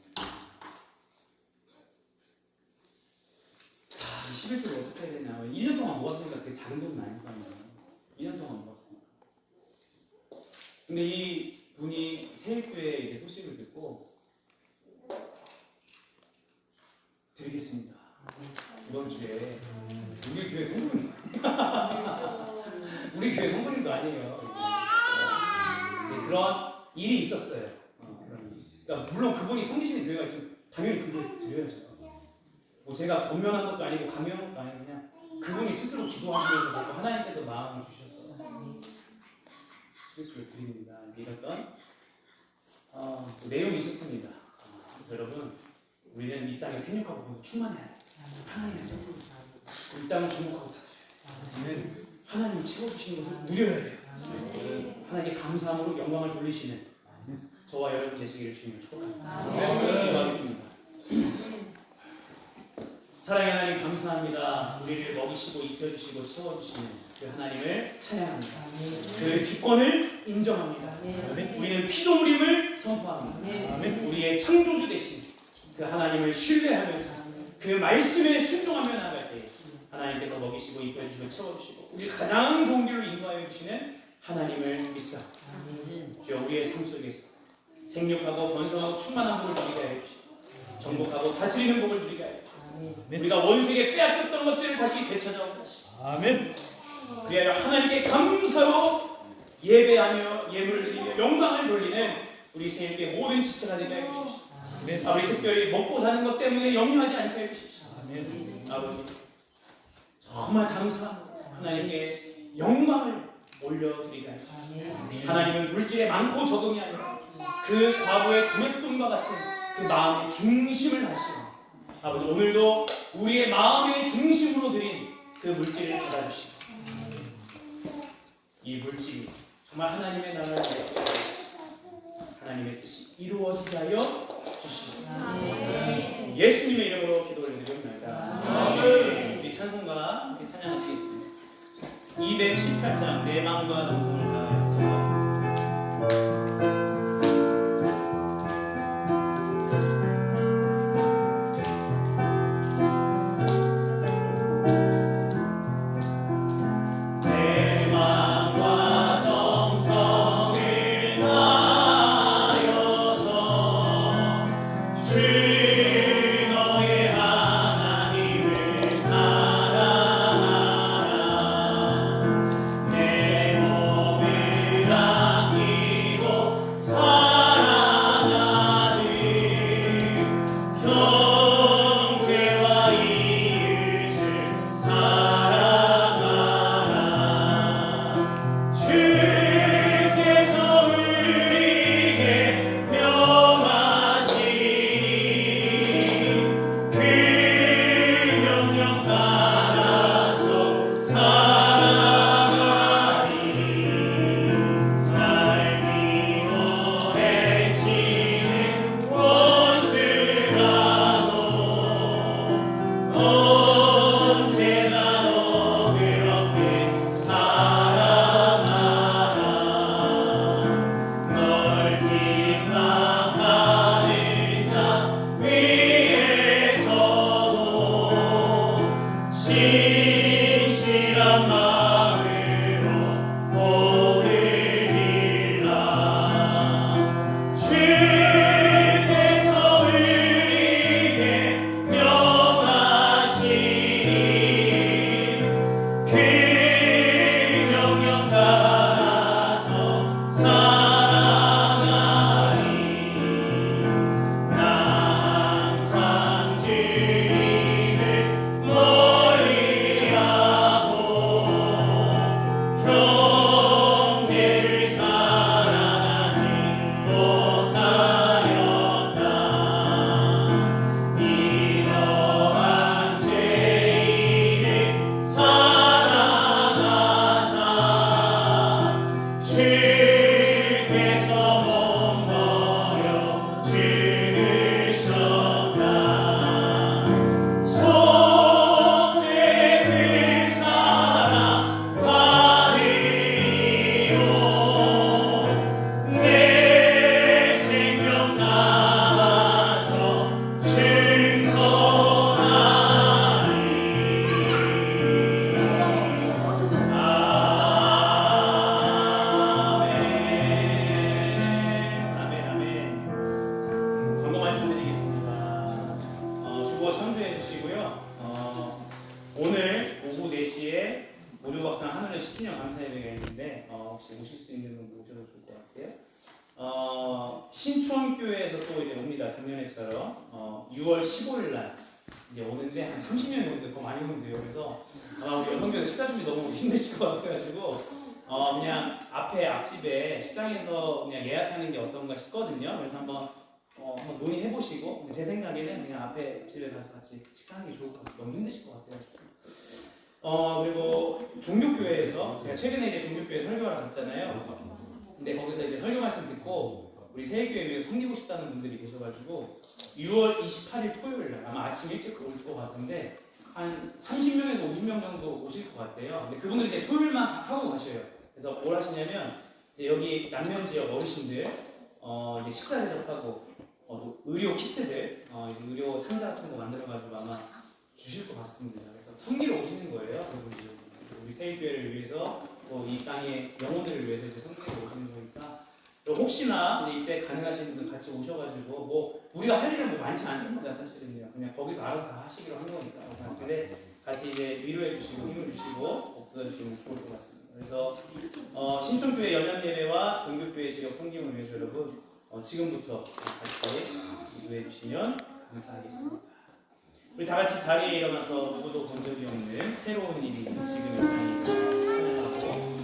Speaker 4: 이 11조를 어떻게 해야 되냐. 1년 동안 모았으니까 그게 작은 돈은 아닐 거 아니에요. 2년 동안 모았으니까. 근데 이 분이 세입교회 이제 소식을 듣고 드리겠습니다. 이번 주에 우리 교회 성도님 우리 교회 성도님도 아니에요. 네, 그런 일이 있었어요. 그러니까 물론 그분이 섬기시는 교회가 있으면 당연히 그걸 드려야죠. 뭐 제가 권면한 것도 아니고 강요한 것도 아니고 그냥 그분이 스스로 기도하시면서 자꾸 하나님께서 마음을 주셔서 11조를 드립니다. 이랬던 내용이 있었습니다. 여러분, 우리는 이 땅에 생육하고 충만해야 돼. 하나님 이 땅을 주목하고 다스려야 돼. 우리는 하나님이 채워주시는 것을 누려야 돼요. 하나님께 감사함으로 영광을 돌리시는 저와 여러분 되시기를 주님을 축복합니다. 기도하겠습니다. 사랑의 하나님 감사합니다. 우리를 먹이시고 입혀주시고 채워주시는 그 하나님을 찬양합니다. 그 주권을 인정합니다. 우리는 피조물임을 선포합니다. 우리의 창조주 되신 그 하나님을 신뢰하면서 그 말씀에 순종하며 나아갈 때 하나님께서 먹이시고 입혀주시고 채워주시고 우리 가장 좋은 길로 인도하여 주시는 하나님을 믿사 주여 우리의 삶 속에서 생육하고 번성하고 충만한 복을 누리게 하여 주시고 정복하고 다스리는 복을 누리게 하여 주시고 우리가 원수에게 빼앗겼던 것들을 다시 되찾아오고 아멘. 그리하여 하나님께 감사로 예배하며 예물을 드리며 영광을 돌리는 우리 세일교회 모든 지체가 되게 하여 주십시오. 아버지 특별히 먹고 사는 것 때문에 염려하지 않게 해 주십시오. 아버지 정말 감사합니다. 하나님께 영광을 올려드리게 하십시오. 하나님은 물질에 많고 적음이 아니라 그 과거의 두랫돈과 같은 그 마음의 중심을 하시고 아버지 오늘도 우리의 마음의 중심으로 드린 그 물질을 받아주시고 이 물질이 정말 하나님의 나라를 위해서 하나님의 뜻이 이루어지게 하여 주시옵소서. 예수님의 이름으로 기도를 드리옵나이다. 우리 찬송가 함께 찬양하시겠습니다. 218장 내 마음과 정성을 다하여
Speaker 1: 내 몸을
Speaker 4: 신년 감사 예배가 있는데 혹시 오실 수 있는 분들 오셔도 좋을 것 같아요. 신촌교회에서 또 이제 옵니다. 작년에처럼 6월 15일 날 이제 오는데 한 30명 정도 더 많이 오면 돼요. 그래서 아마 우리 여성교회 식사 준비 너무 힘드실 것 같아가지고 그냥 앞집에 식당에서 그냥 예약하는 게 어떤가 싶거든요. 그래서 한번 논의해 보시고 제 생각에는 그냥 앞집에 가서 같이 식사하는 게 좋을 것 같아요. 너무 힘드실 것 같아요. 그리고 종교교회에서 제가 최근에 이제 종교교회 설교하러 갔잖아요. 근데 거기서 이제 설교 말씀 듣고 우리 세일교회 위해서 섬기고 싶다는 분들이 계셔가지고 6월 28일 토요일 날 아마 아침 일찍 올 것 같은데 한 30명에서 50명 정도 오실 것 같아요. 근데 그분들 이제 토요일만 하고 가셔요. 그래서 뭘 하시냐면 이제 여기 남면 지역 어르신들 이제 식사 대접하고 의료 키트들 의료 상자 같은 거 만들어가지고 아마 주실 것 같습니다. 그래서 섬기러 오시는 거예요. 그분들 우리 세일교회를 위해서 또 이 땅의 영혼들을 위해서 이제 섬기러 오시는 거니까 혹시나 이때 가능하신 분들 같이 오셔가지고 뭐 우리가 할 일은 뭐 많지 않습니다. 사실은요. 그냥 거기서 알아서 다 하시기로 한 거니까. 근데 같이 이제 위로해 주시고 힘을 주시고 복돋아 주시면 좋을 것 같습니다. 그래서 신촌교회 연합예배와 종교교회 지역 섬김을 위해서 여러분 지금부터 같이 기도해 주시면 감사하겠습니다. 우리 다 같이 자리에 일어나서 누구도 본 적이 없는 새로운 일이 지금 이 땅에 일어나고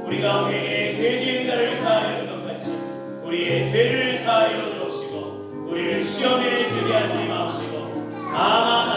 Speaker 4: 우리가 우리에게 죄 지은 자를 사하여 준 것 같이 우리의 죄를 사하여 주옵시고 우리를 시험에 들게 하지 마옵시고 다만